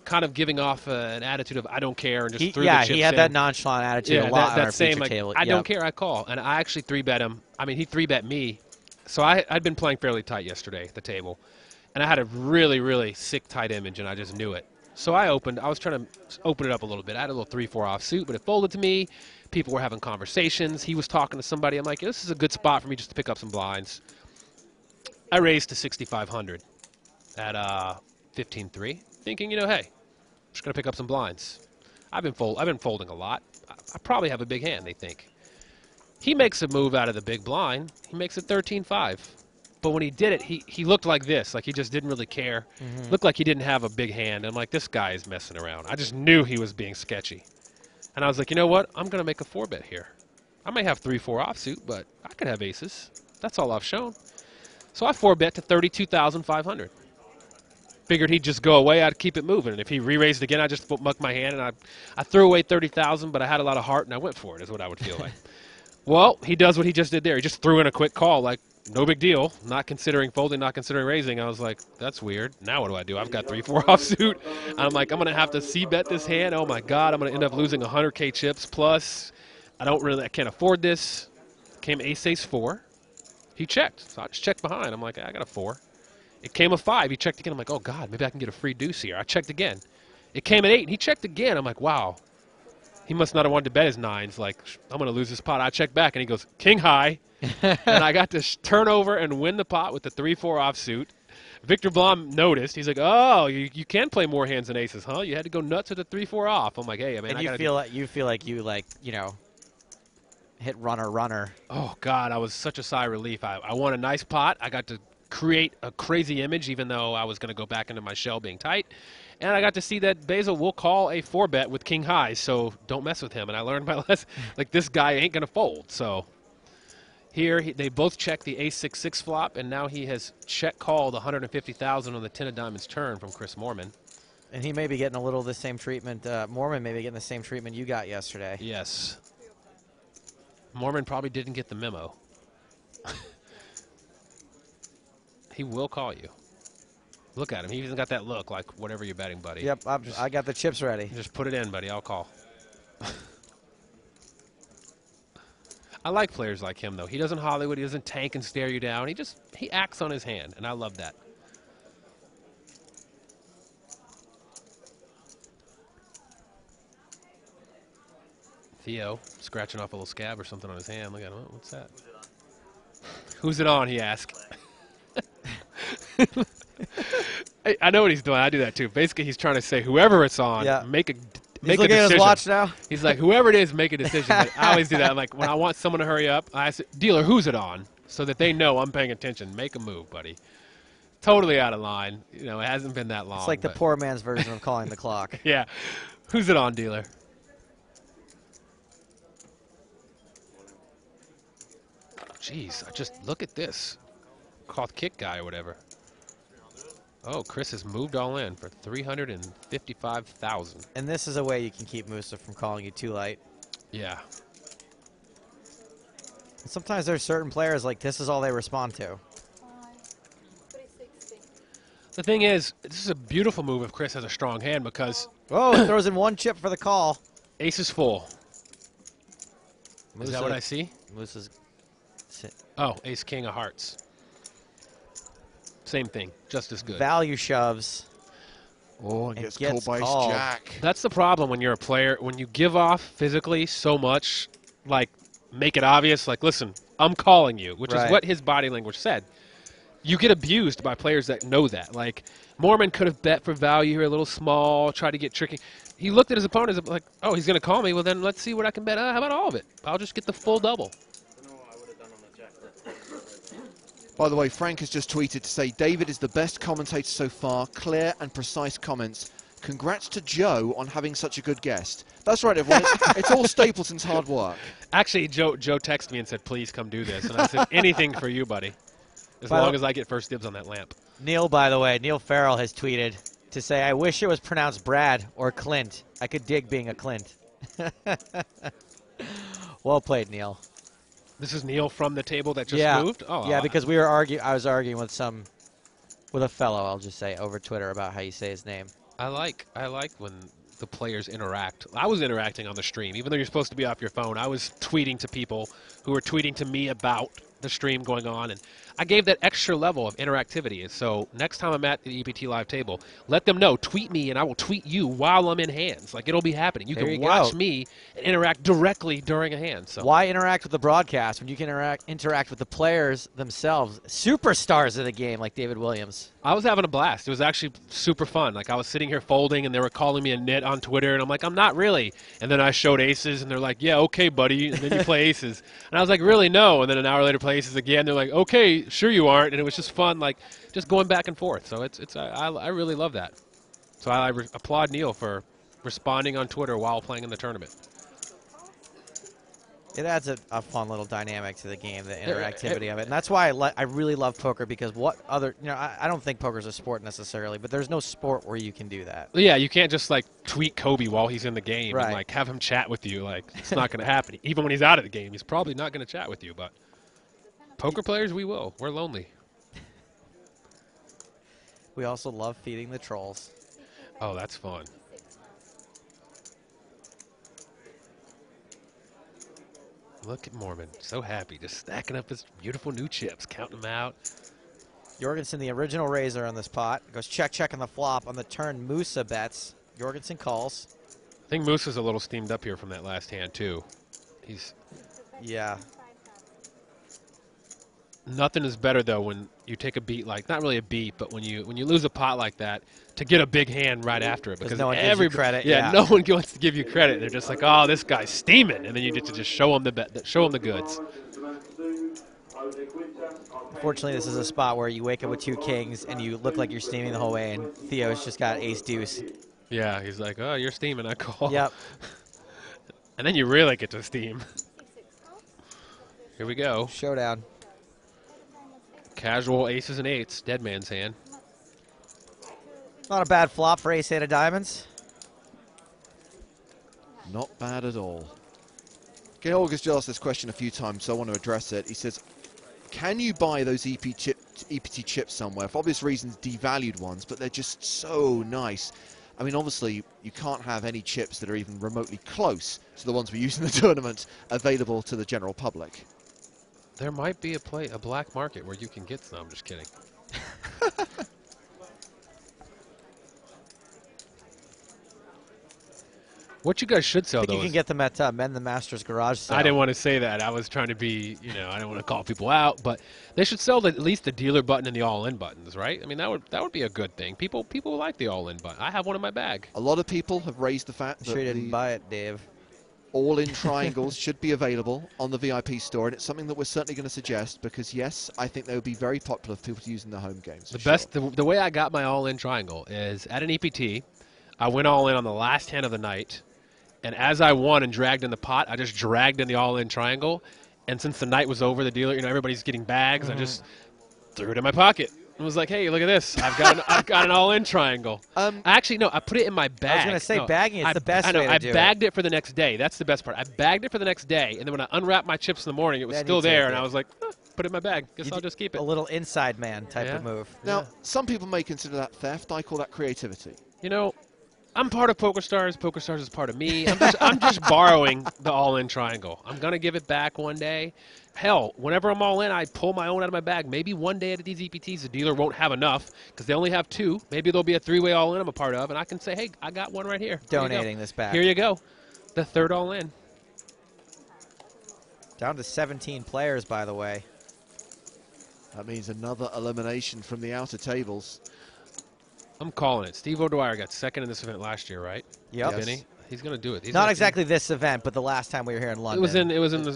S5: kind of giving off an attitude of I don't care, and just threw the chips in.
S2: He had that nonchalant attitude a lot on our
S5: same,
S2: feature
S5: like,
S2: table.
S5: I don't care, I call. And I actually 3-bet him. I mean, he 3-bet me. So I'd been playing fairly tight yesterday at the table, and I had a really, really sick tight image, and I just knew it. So I was trying to open it up a little bit. I had a little 3-4 offsuit, but it folded to me. People were having conversations. He was talking to somebody. I'm like, this is a good spot for me just to pick up some blinds. I raised to 6,500 at 15-3, thinking, hey, I'm just going to pick up some blinds. I've been folding a lot. I probably have a big hand, they think. He makes a move out of the big blind. He makes it 13-5. But when he did it, he looked like this, like he just didn't really care. Looked like he didn't have a big hand. I'm like, this guy is messing around. I just knew he was being sketchy. And I was like, you know what? I'm going to make a 4-bet here. I may have 3-4 offsuit, but I could have aces. That's all I've shown. So I 4-bet to 32,500. Figured he'd just go away. I'd keep it moving. And if he re-raised again, I'd just muck my hand. And I threw away 30,000, but I had a lot of heart, and I went for it, is what I would feel like. Well, he does what he just did there. He just threw in a quick call, like, no big deal. Not considering folding, not considering raising. I was like, that's weird. Now what do? I've got 3-4 offsuit. And I'm like, I'm going to have to C-bet this hand. Oh, my God. I'm going to end up losing 100K chips. Plus, I can't afford this. Came ace-4. He checked. So I just checked behind. I'm like, I got a 4. It came a 5. He checked again. I'm like, oh, God, maybe I can get a free deuce here. I checked again. It came at 8. He checked again. I'm like, wow. He must not have wanted to bet his 9s. Like, I'm going to lose this pot. I check back, and he goes, king high. And I got to turn over and win the pot with the 3-4 offsuit. Victor Blom noticed. He's like, oh, you can play more hands than aces, huh? You had to go nuts with the 3-4 off. I'm like, hey, man,
S2: and you feel like you hit runner.
S5: Oh, God, I was such a sigh of relief. I won a nice pot. I got to create a crazy image, even though I was going to go back into my shell being tight. And I got to see that Basil will call a 4-bet with king high, so don't mess with him. And I learned my lesson. Like, this guy ain't going to fold. So here they both check the ace-6-6 flop, and now he has check called 150,000 on the 10 of diamonds turn from Chris Moorman.
S2: And he may be getting a little of the same treatment. Moorman may be getting the same treatment you got yesterday.
S5: Yes. Moorman probably didn't get the memo. He will call you. Look at him. He even got that look like, whatever you're betting, buddy.
S2: Yep, I got the chips ready.
S5: Just put it in, buddy. I'll call. I like players like him, though. He doesn't Hollywood. He doesn't tank and stare you down. He acts on his hand, and I love that. Theo scratching off a little scab or something on his hand. Look at him. What's that? Who's it on, he asked. I know what he's doing. I do that too. Basically, he's trying to say whoever it's on, make a
S2: He's looking at his watch now.
S5: He's like, whoever it is, make a decision. Like, I always do that. I'm like, when I want someone to hurry up, I say, dealer, who's it on? So that they know I'm paying attention. Make a move, buddy. Totally out of line. You know, it hasn't been that long.
S2: It's like the poor man's version of calling the clock.
S5: Yeah. Who's it on, dealer? Jeez, just look at this. Called kick guy or whatever. Oh, Chris has moved all in for 355,000.
S2: And this is a way you can keep Musa from calling you too light.
S5: Yeah.
S2: And sometimes there's certain players like this is all they respond to.
S5: The thing is, this is a beautiful move if Chris has a strong hand because...
S2: Oh, it throws in one chip for the call.
S5: Ace is full.
S2: Musa,
S5: is that what I see?
S2: Musa's...
S5: Oh, ace king of hearts. Same thing, just as good.
S2: Value shoves.
S1: Oh, and gets called by his jack.
S5: That's the problem when you're a player. When you give off physically so much, like, make it obvious, like, listen, I'm calling you, which is what his body language said. You get abused by players that know that. Like, Moorman could have bet for value here, a little small, try to get tricky. He looked at his opponent like, oh, he's going to call me. Well, then let's see what I can bet. How about all of it? I'll just get the full double.
S1: By the way, Frank has just tweeted to say, David is the best commentator so far. Clear and precise comments. Congrats to Joe on having such a good guest. That's right, everyone. It's all Stapleton's hard work.
S5: Actually, Joe texted me and said, please come do this. And I said, anything for you, buddy. As long as I get first dibs on that lamp.
S2: Neil, by the way, Neil Farrell has tweeted to say, I wish it was pronounced Brad or Clint. I could dig being a Clint. Well played, Neil.
S5: This is Neil from the table that just moved? Oh,
S2: yeah, because we were I was arguing with a fellow, I'll just say, over Twitter about how you say his name.
S5: I like when the players interact. I was interacting on the stream. Even though you're supposed to be off your phone, I was tweeting to people who were tweeting to me about the stream going on, and I gave that extra level of interactivity. So next time I'm at the EPT live table, let them know, tweet me, and I will tweet you while I'm in hands. Like, it'll be happening. You can watch me and interact directly during a hand. So
S2: why interact with the broadcast when you can interact with the players themselves, superstars of the game like David Williams?
S5: I was having a blast. It was actually super fun. Like, I was sitting here folding, and they were calling me a nit on Twitter, and I'm like, I'm not really. And then I showed aces, and they're like, yeah, okay, buddy. And then you play aces. And I was like, really, no. And then an hour later, play aces again. They're like, okay, sure you aren't. And it was just fun, like, just going back and forth. So I really love that. So I applaud Neil for responding on Twitter while playing in the tournament.
S2: It adds a fun little dynamic to the game, the interactivity of it. And that's why I really love poker, because I don't think poker's a sport necessarily, but there's no sport where you can do that.
S5: Yeah, you can't just, like, tweet Kobe while he's in the game and, like, have him chat with you. Like, it's not going to happen. Even when he's out of the game, he's probably not going to chat with you. But poker players, we will. We're lonely.
S2: We also love feeding the trolls.
S5: Oh, that's fun. Look at Moorman, so happy, just stacking up his beautiful new chips, counting them out.
S2: Jorgensen, the original raiser on this pot, goes check on the flop. On the turn, Musa bets. Jorgensen calls.
S5: I think Musa's a little steamed up here from that last hand, too.
S2: Yeah.
S5: Nothing is better, though, when you take a beat like, not really a beat, but when you lose a pot like that, to get a big hand right after it. Because
S2: no one gives you credit.
S5: Yeah, no one wants to give you credit. They're just like, oh, this guy's steaming. And then you get to just show them the goods.
S2: Fortunately, this is a spot where you wake up with 2 kings and you look like you're steaming the whole way, and Theo's just got ace deuce.
S5: Yeah, he's like, oh, you're steaming, I call.
S2: Yep.
S5: And then you really get to steam. Here we go.
S2: Showdown.
S5: Casual aces and eights, dead man's hand.
S2: Not a bad flop for ace-8 of diamonds.
S1: Not bad at all. Georg has asked this question a few times, so I want to address it. He says, can you buy those EPT chips somewhere? For obvious reasons, devalued ones, but they're just so nice. I mean, obviously, you can't have any chips that are even remotely close to the ones we use in the tournament available to the general public.
S5: There might be a black market where you can get some. I'm just kidding. What you guys should sell,
S2: I think
S5: though,
S2: you can
S5: is-
S2: get them at Men the Masters garage sale.
S5: I didn't want to say that. I was trying to be, you know, I didn't want to call people out, but they should sell at least the dealer button and the all-in buttons, right? I mean, that would be a good thing. People like the all-in button. I have one in my bag.
S1: A lot of people have raised the fact
S2: Sure
S1: that
S2: you didn't
S1: the
S2: buy it, Dave.
S1: all-in triangles should be available on the VIP store, and it's something that we're certainly going to suggest because, yes, I think they would be very popular for people to use in their home games.
S5: The way I got my all-in triangle is at an EPT. I went all in on the last hand of the night, and as I won and dragged in the pot, I just dragged in the all-in triangle. And since the night was over, the dealer, you know, everybady's getting bags. I just threw it in my pocket and was like, "Hey, look at this! I've got an all-in triangle." Actually, no, I put it in my bag.
S2: I was going to say,
S5: No,
S2: bagging is the best
S5: I know.
S2: way to
S5: I
S2: do
S5: bagged it for the next day. That's the best part. I bagged it for the next day, and then when I unwrapped my chips in the morning, it was
S2: Then
S5: still
S2: you take
S5: there, and
S2: it.
S5: I was like, put it in my bag. Guess
S2: You
S5: I'll
S2: did
S5: just keep it.
S2: A little inside man type
S5: Yeah.
S2: of move.
S1: Now, some people may consider that theft. I call that creativity.
S5: You know, I'm part of PokerStars. PokerStars is part of me. I'm just borrowing the all-in triangle. I'm going to give it back one day. Hell, whenever I'm all in, I pull my own out of my bag. Maybe one day at these EPTs, the dealer won't have enough because they only have 2. Maybe there'll be a 3-way all-in I'm a part of, and I can say, hey, I got one right here. Here you go.
S2: Donating this back.
S5: Here you go. The 3rd all-in.
S2: Down to 17 players, by the way.
S1: That means another elimination from the outer tables.
S5: I'm calling it. Steve O'Dwyer got 2nd in this event last year, right?
S2: Yep.
S1: Yes.
S5: Vinny? He's going to do it. He's
S2: Not
S5: gonna-
S2: exactly this event, but the last time we were here in
S5: It
S2: London.
S5: was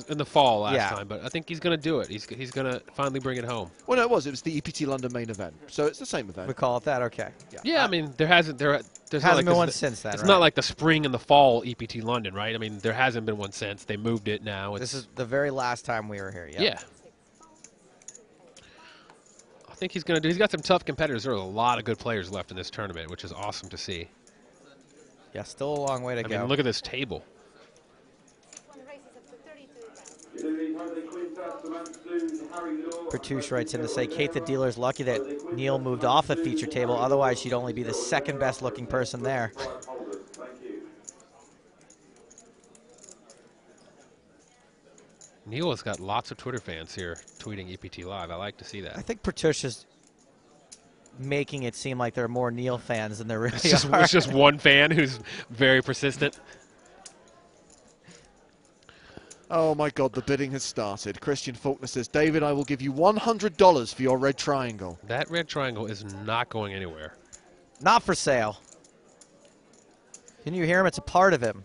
S5: in the fall last
S2: Yeah.
S5: time, but I think he's going to do it. He's going to finally bring it home.
S1: Well, no, it was the EPT London main event, so it's the same event.
S2: We call it that? Okay.
S5: Yeah, I mean, there's
S2: Hasn't
S5: not like
S2: been one
S5: this-
S2: since then,
S5: It's
S2: right?
S5: not like the spring and the fall EPT London, right? I mean, there hasn't been one since. They moved it now.
S2: This is the very last time we were here. Yep.
S5: Yeah. I think he's going to do. He's got some tough competitors. There are a lot of good players left in this tournament, which is awesome to see.
S2: Yeah, still a long way to
S5: I
S2: go.
S5: mean, look at this table.
S2: Pertouche writes in to say, Kate the dealer's lucky that Neil moved off the feature table. Otherwise, she'd only be the 2nd best looking person there.
S5: Neil has got lots of Twitter fans here tweeting EPT Live. I like to see
S2: I
S5: that.
S2: think Pertouche is making it seem like there are more Neil fans than there really
S5: It's just one fan who's very persistent.
S1: Oh my God, the bidding has started. Christian Faulkner says, David, I will give you $100 for your red triangle.
S5: That red triangle is not going anywhere.
S2: Not for sale. Can you hear him? It's a part of him.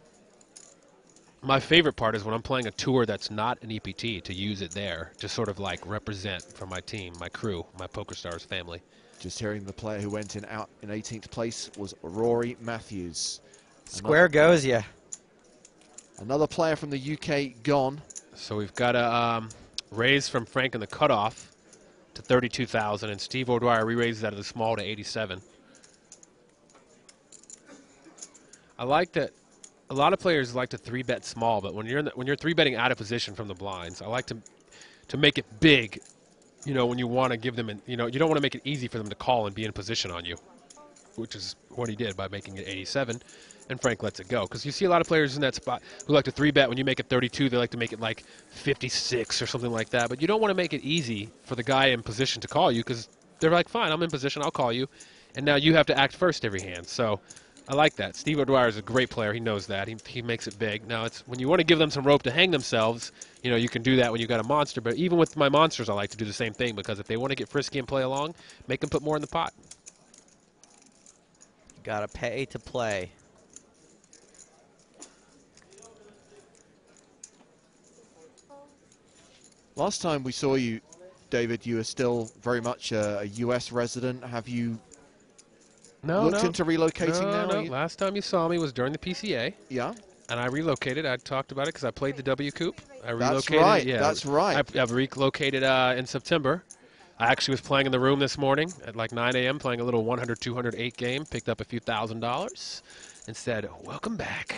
S5: My favorite part is when I'm playing a tour that's not an EPT, to use it there, to sort of like represent for my team, my crew, my PokerStars family.
S1: Just hearing the player who went out in 18th place was Rory Matthews.
S2: Square goes ya.
S1: Another player from the UK gone.
S5: So we've got a raise from Frank in the cutoff to 32,000, and Steve O'Dwyer re-raises out of the small to 87. I like that. A lot of players like to 3-bet small, but when you're 3-betting out of position from the blinds, I like to make it big. You know, when you want to give them, you don't want to make it easy for them to call and be in position on you, which is what he did by making it 87, and Frank lets it go. Because you see a lot of players in that spot who like to 3-bet. When you make it 32, they like to make it like 56 or something like that. But you don't want to make it easy for the guy in position to call you, because they're like, fine, I'm in position, I'll call you, and now you have to act first every hand. So I like that. Steve O'Dwyer is a great player. He knows that. He makes it big. Now, it's when you want to give them some rope to hang themselves, you can do that when you've got a monster. But even with my monsters, I like to do the same thing, because if they want to get frisky and play along, make them put more in the pot.
S2: Gotta pay to play.
S1: Last time we saw you David, you are still very much a US resident. Have you
S5: No,
S1: looked
S5: no.
S1: into relocating
S5: No,
S1: now?
S5: no.
S1: Are you-
S5: Last time you saw me was during the PCA,
S1: Yeah,
S5: and I relocated. I talked about it because I played the W Coupe. I
S1: that's
S5: relocated.
S1: right.
S5: Yeah,
S1: That's right.
S5: I've relocated in September. I actually was playing in the room this morning at like 9 a.m., playing a little 100, 208 game, picked up a few $1,000, and said, welcome back.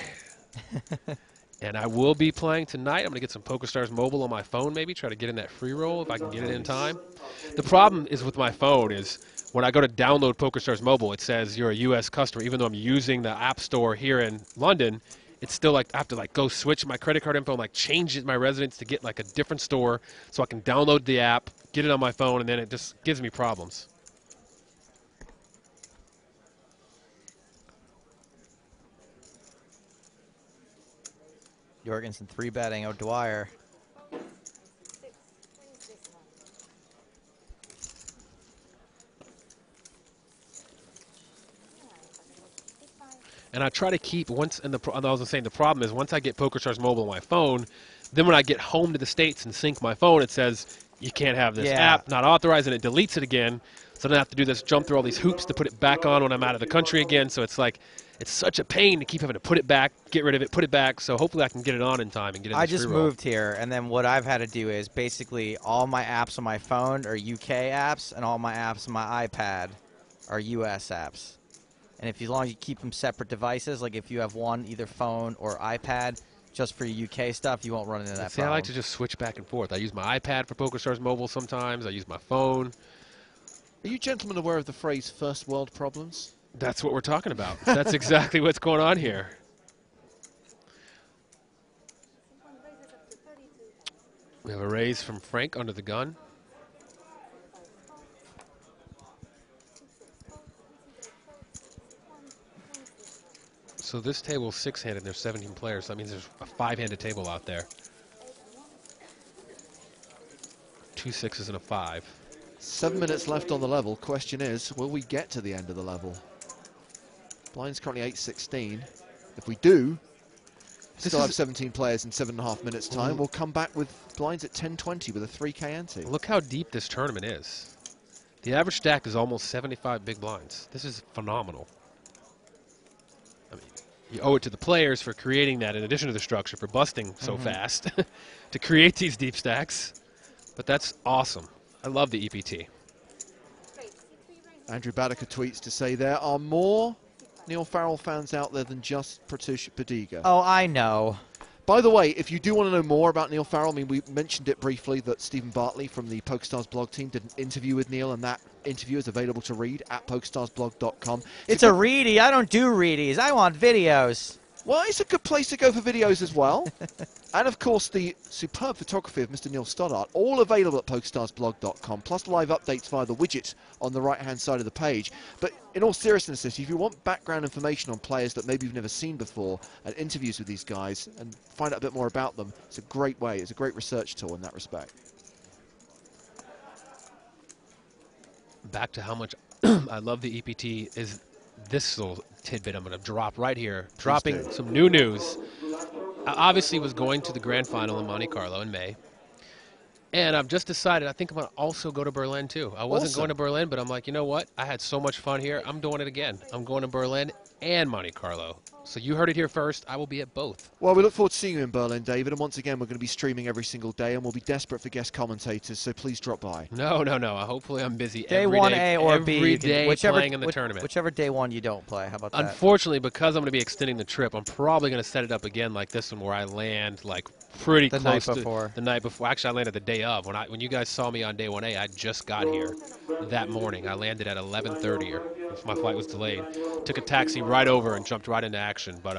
S5: And I will be playing tonight. I'm going to get some PokerStars Mobile on my phone maybe, try to get in that free roll if I can get it in time. The problem is with my phone is when I go to download PokerStars Mobile, it says you're a U.S. customer. Even though I'm using the App Store here in London, it's still like I have to like go switch my credit card info and like change it my residence to get like a different store so I can download the app, get it on my phone, and then it just gives me problems.
S2: Jorgensen 3-betting O'Dwyer.
S5: And I try to keep once, and I was saying the problem is once I get PokerStars Mobile on my phone, then when I get home to the States and sync my phone, it says you can't have this
S2: Yeah.
S5: app, not authorized, and it deletes it again. So then I have to do this, jump through all these hoops to put it back on when I'm out of the country again. So it's like, it's such a pain to keep having to put it back, get rid of it, put it back. So hopefully I can get it on in time and get it in
S2: I
S5: this
S2: just
S5: free roll.
S2: moved here, and then what I've had to do is basically all my apps on my phone are UK apps, and all my apps on my iPad are US apps. And if as long as you keep them separate devices, like if you have one, either phone or iPad, just for your UK stuff, you won't run into that
S5: See, I
S2: problem.
S5: like to just switch back and forth. I use my iPad for PokerStars Mobile sometimes. I use my phone.
S1: Are you gentlemen aware of the phrase "first world problems"?
S5: That's what we're talking about. That's exactly what's going on here. We have a raise from Frank under the gun. So this table is 6-handed, there's 17 players. So that means there's a 5-handed table out there. 2 6s and a 5.
S1: 7 minutes left on the level. Question is, will we get to the end of the level? Blind's currently 8-16. If we do, still have 17 players in 7.5 minutes time. We'll come back with blinds at 10-20 with a 3K ante.
S5: Look how deep this tournament is. The average stack is almost 75 big blinds. This is phenomenal. I mean, you owe it to the players for creating that, in addition to the structure, for busting so fast to create these deep stacks. But that's awesome. I love the EPT.
S1: Andrew Baddocker tweets to say there are more Neil Farrell fans out there than just Pratush Padiga.
S2: Oh, I know.
S1: By the way, if you do want to know more about Neil Farrell, I mean, we mentioned it briefly that Stephen Bartley from the PokerStars blog team did an interview with Neil, and that interview is available to read at PokerStarsblog.com.
S2: It's a readie. I don't do readies. I want videos.
S1: Well, it's a good place to go for videos as well. And, of course, the superb photography of Mr. Neil Stoddart, all available at PokerStarsblog.com, plus live updates via the widget on the right-hand side of the page. But in all seriousness, if you want background information on players that maybe you've never seen before and interviews with these guys and find out a bit more about them, it's a great way. It's a great research tool in that respect.
S5: Back to how much I love the EPT is this little tidbit I'm going to drop right here. Dropping some new news. I obviously was going to the grand final in Monte Carlo in May. And I've just decided I think I'm going to also go to Berlin too. I wasn't going to Berlin, but I'm like, you know what? I had so much fun here. I'm doing it again. I'm going to Berlin and Monte Carlo. So you heard it here first. I will be at both.
S1: Well, we look forward to seeing you in Berlin, David. And once again, we're going to be streaming every single day, and we'll be desperate for guest commentators, so please drop by.
S5: No. Hopefully I'm busy
S2: Day
S5: every
S2: 1A or B.
S5: every day playing in the tournament.
S2: Whichever day one you don't play. How about that?
S5: Unfortunately, because I'm going to be extending the trip, I'm probably going to set it up again like this one where I land like pretty
S2: The
S5: close
S2: night
S5: to
S2: before.
S5: the night before. Actually, I landed the day of. When you guys saw me on day 1A, I just got here that morning. I landed at 11:30, or my flight was delayed. Took a taxi right over and jumped right into action, but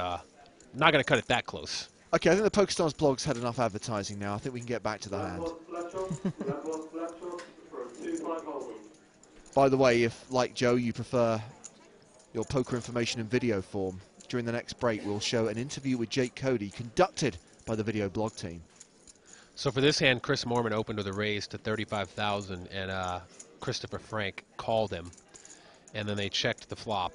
S5: not going to cut it that close.
S1: Okay, I think the PokerStars blog's had enough advertising now. I think we can get back to the hand. By the way, if, like Joe, you prefer your poker information in video form, during the next break we'll show an interview with Jake Cody conducted by the video blog team.
S5: So for this hand, Chris Moorman opened with a raise to 35,000, and Christopher Frank called him, and then they checked the flop.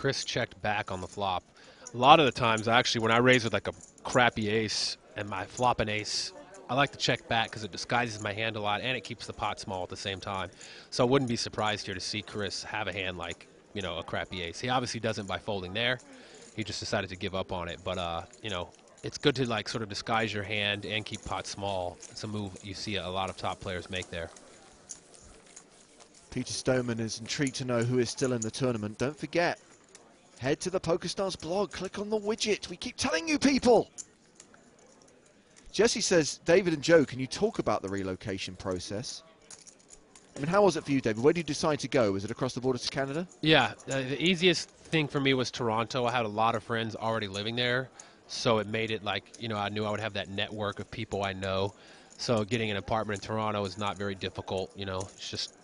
S5: Chris checked back on the flop. A lot of the times, actually, when I raise with like a crappy ace and my flop an ace, I like to check back because it disguises my hand a lot and it keeps the pot small at the same time. So I wouldn't be surprised here to see Chris have a hand like, you know, a crappy ace. He obviously doesn't by folding there. He just decided to give up on it. But, you know, it's good to like sort of disguise your hand and keep pot small. It's a move you see a lot of top players make there.
S1: Peter Stoneman is intrigued to know who is still in the tournament. Don't forget, head to the PokerStars blog, click on the widget. We keep telling you people. Jesse says, David and Joe, can you talk about the relocation process? I mean, how was it for you, David? Where did you decide to go? Was it across the border to Canada?
S5: Yeah, the easiest thing for me was Toronto. I had a lot of friends already living there, so it made it like, you know, I knew I would have that network of people I know. So getting an apartment in Toronto is not very difficult, you know. It's just,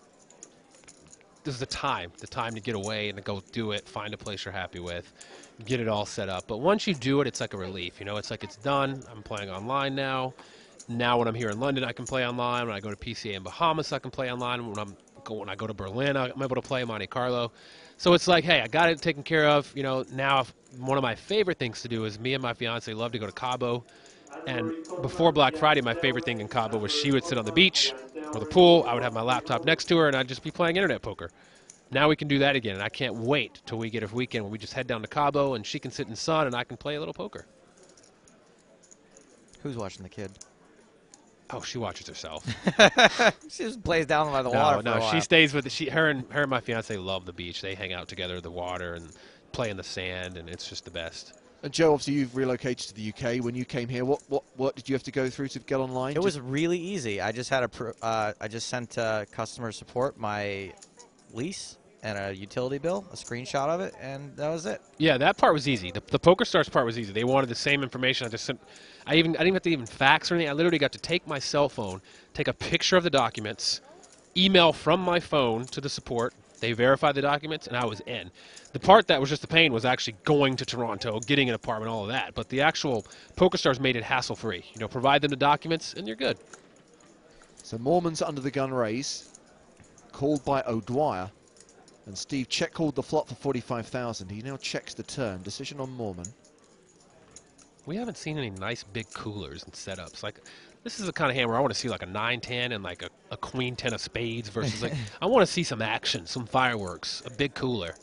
S5: this is the time to get away and to go do it, find a place you're happy with, get it all set up. But once you do it, it's like a relief, you know. It's like it's done. I'm playing online now. Now when I'm here in London, I can play online. When I go to PCA in Bahamas, I can play online. When I go to Berlin, I'm able to play Monte Carlo. So it's like, hey, I got it taken care of. You know, now one of my favorite things to do is me and my fiance love to go to Cabo. And before Black Friday, my favorite thing in Cabo was she would sit on the beach or the pool. I would have my laptop next to her, and I'd just be playing internet poker. Now we can do that again, and I can't wait till we get a weekend where we just head down to Cabo, and she can sit in the sun, and I can play a little poker.
S2: Who's watching the kid?
S5: Oh, she watches herself.
S2: She just plays down by the water.
S5: No, she stays with her and my fiance love the beach. They hang out together in the water and play in the sand, and it's just the best.
S1: And Joe, obviously you've relocated to the UK. When you came here, what did you have to go through to get online?
S2: It was really easy. I just had I just sent customer support my lease and a utility bill, a screenshot of it, and that was it.
S5: Yeah, that part was easy. The PokerStars part was easy. They wanted the same information. I just sent. I didn't have to even fax or anything. I literally got to take my cell phone, take a picture of the documents, email from my phone to the support. They verified the documents, and I was in. The part that was just the pain was actually going to Toronto, getting an apartment, all of that. But the actual PokerStars made it hassle-free. You know, provide them the documents, and you're good.
S1: So Moorman's under the gun raise, called by O'Dwyer. And Steve check-called the flop for 45,000. He now checks the turn. Decision on Moorman.
S5: We haven't seen any nice big coolers and setups. Like, this is the kind of hand where I want to see like a 9-10 and like a queen-10 of spades versus like, I want to see some action, some fireworks, a big cooler.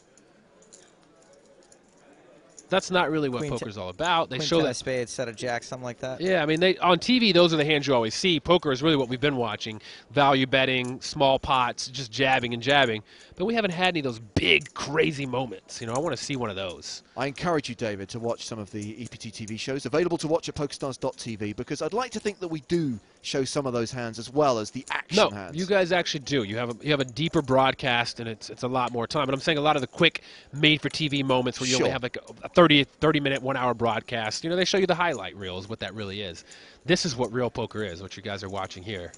S5: That's not really what poker's all about. They show that
S2: spades, set of jacks, something like that.
S5: Yeah, I mean, on TV, those are the hands you always see. Poker is really what we've been watching: value betting, small pots, just jabbing and jabbing. But we haven't had any of those big, crazy moments. You know, I want to see one of those.
S1: I encourage you, David, to watch some of the EPT TV shows available to watch at PokerStars.tv, because I'd like to think that we do show some of those hands as well as the action hands.
S5: No, you guys actually do. You have a deeper broadcast, and it's a lot more time. But I'm saying a lot of the quick made-for-TV moments where you only have like a 30-minute, 1 hour broadcast. You know, they show you the highlight reels, what that really is. This is what real poker is, what you guys are watching here.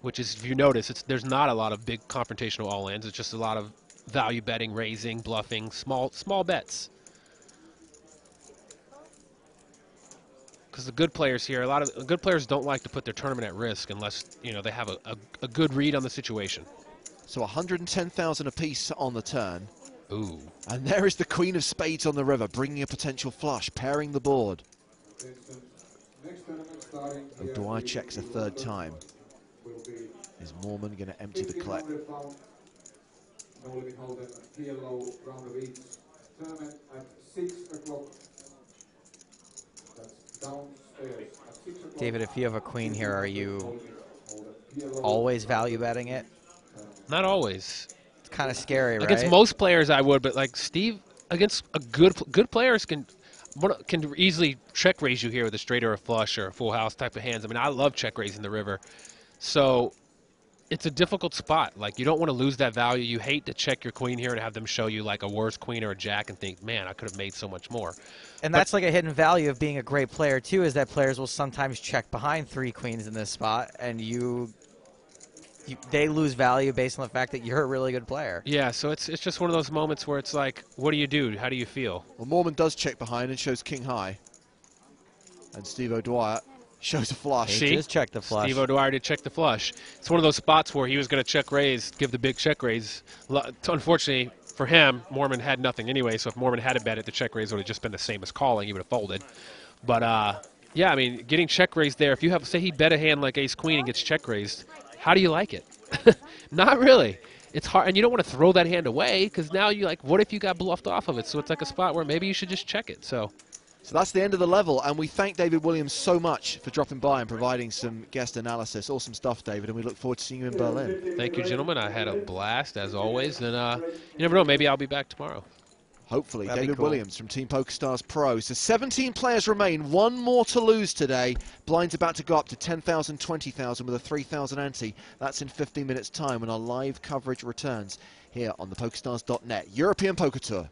S5: Which is, if you notice, there's not a lot of big confrontational all-ins. It's just a lot of value betting, raising, bluffing, small bets. Because the good players here, a lot of good players don't like to put their tournament at risk unless, you know, they have a good read on the situation.
S1: So 110,000 apiece on the turn.
S5: Ooh.
S1: And there is the Queen of Spades on the river, bringing a potential flush, pairing the board. O'Dwyer checks a third time. Is Moorman going to empty the clip?
S2: David, if you have a queen here, are you always value betting it?
S5: Not always.
S2: It's kind of scary, right?
S5: Against most players, I would, but like Steve, against a good players can easily check raise you here with a straight or a flush or a full house type of hands. I mean, I love check raising the river, so it's a difficult spot. Like, you don't want to lose that value. You hate to check your queen here and have them show you like a worse queen or a jack and think, man, I could have made so much more.
S2: And that's like a hidden value of being a great player too, is that players will sometimes check behind 3 queens in this spot, and they lose value based on the fact that you're a really good player.
S5: Yeah, so it's just one of those moments where it's like, what do you do? How do you feel?
S1: Well, Moorman does check behind and shows king high. And Steve O'Dwyer shows a flush.
S2: He just checked the flush.
S5: Steve O'Dwyer did check the flush. It's one of those spots where he was going to check raise, give the big check raise. Unfortunately, for him, Mormon had nothing anyway, so if Mormon had a bet it, the check raise would have just been the same as calling. He would have folded. But, yeah, I mean, getting check raised there, if you have, say he bet a hand like ace-queen and gets check raised, how do you like it? Not really. It's hard, and you don't want to throw that hand away because now you like, what if you got bluffed off of it? So it's like a spot where maybe you should just check it. So
S1: that's the end of the level, and we thank David Williams so much for dropping by and providing some guest analysis. Awesome stuff, David, and we look forward to seeing you in Berlin.
S5: Thank you, gentlemen. I had a blast, as always, and you never know, maybe I'll be back tomorrow.
S1: Hopefully.
S2: That'd be
S1: David
S2: cool.
S1: Williams from Team PokerStars Pro. So 17 players remain, one more to lose today. Blind's about to go up to 10,000, 20,000 with a 3,000 ante. That's in 15 minutes' time when our live coverage returns here on the PokerStars.net European Poker Tour.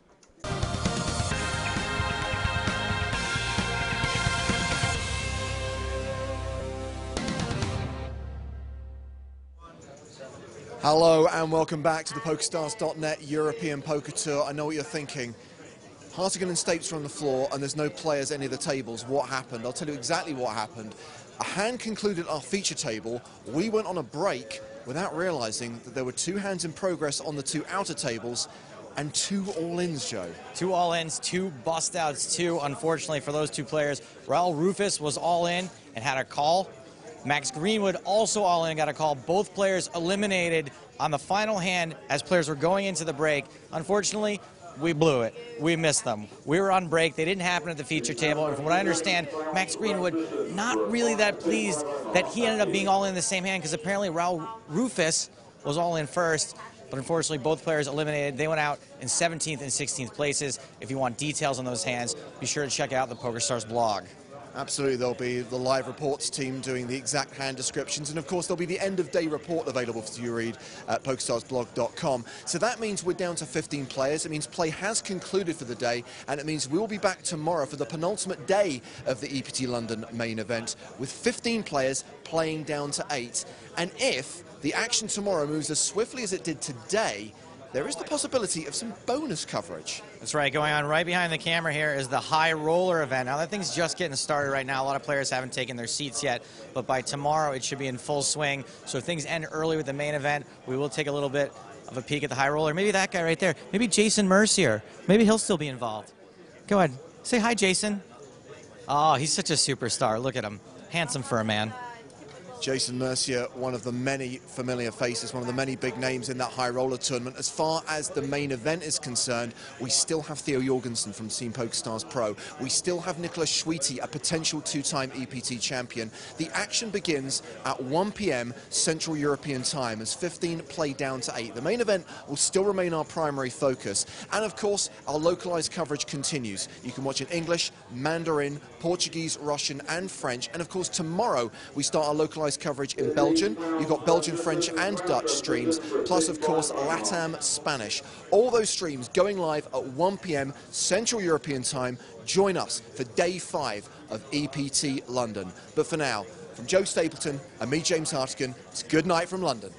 S1: Hello and welcome back to the PokerStars.net European Poker Tour. I know what you're thinking. Hartigan and Stapes are on the floor and there's no players at any of the tables. What happened? I'll tell you exactly what happened. A hand concluded our feature table. We went on a break without realizing that there were 2 hands in progress on the 2 outer tables and 2 all-ins, Joe.
S2: 2 all-ins, 2 bust-outs, 2, unfortunately, for those 2 players. Raul Rufus was all-in and had a call. Max Greenwood also all-in and got a call. Both players eliminated on the final hand as players were going into the break. Unfortunately, we blew it. We missed them. We were on break. They didn't happen at the feature table. And from what I understand, Max Greenwood not really that pleased that he ended up being all in the same hand because apparently Raul Rufus was all in first. But unfortunately, both players eliminated. They went out in 17th and 16th places. If you want details on those hands, be sure to check out the PokerStars blog.
S1: Absolutely, there'll be the live reports team doing the exact hand descriptions, and of course there'll be the end of day report available for you to read at pokerstarsblog.com. So that means we're down to 15 players. It means play has concluded for the day, and it means we'll be back tomorrow for the penultimate day of the EPT London main event with 15 players playing down to 8. And if the action tomorrow moves as swiftly as it did today, there is the possibility of some bonus coverage.
S2: That's right. Going on right behind the camera here is the High Roller event. Now, that thing's just getting started right now. A lot of players haven't taken their seats yet, but by tomorrow it should be in full swing. So if things end early with the main event, we will take a little bit of a peek at the High Roller. Maybe that guy right there. Maybe Jason Mercier. Maybe he'll still be involved. Go ahead. Say hi, Jason. Oh, he's such a superstar. Look at him. Handsome for a man.
S1: Jason Mercier, one of the many familiar faces, one of the many big names in that high roller tournament. As far as the main event is concerned, we still have Theo Jorgensen from Team PokerStars Pro. We still have Nicholas Schwiti, a potential 2-time EPT champion. The action begins at 1 p.m. Central European time as 15 play down to 8. The main event will still remain our primary focus. And of course, our localized coverage continues. You can watch in English, Mandarin, Portuguese, Russian, and French. And of course, tomorrow we start our localized coverage in Belgian. You've got Belgian, French, and Dutch streams, plus, of course, LATAM Spanish. All those streams going live at 1 p.m. Central European time. Join us for day 5 of EPT London. But for now, from Joe Stapleton and me, James Hartigan, it's good night from London.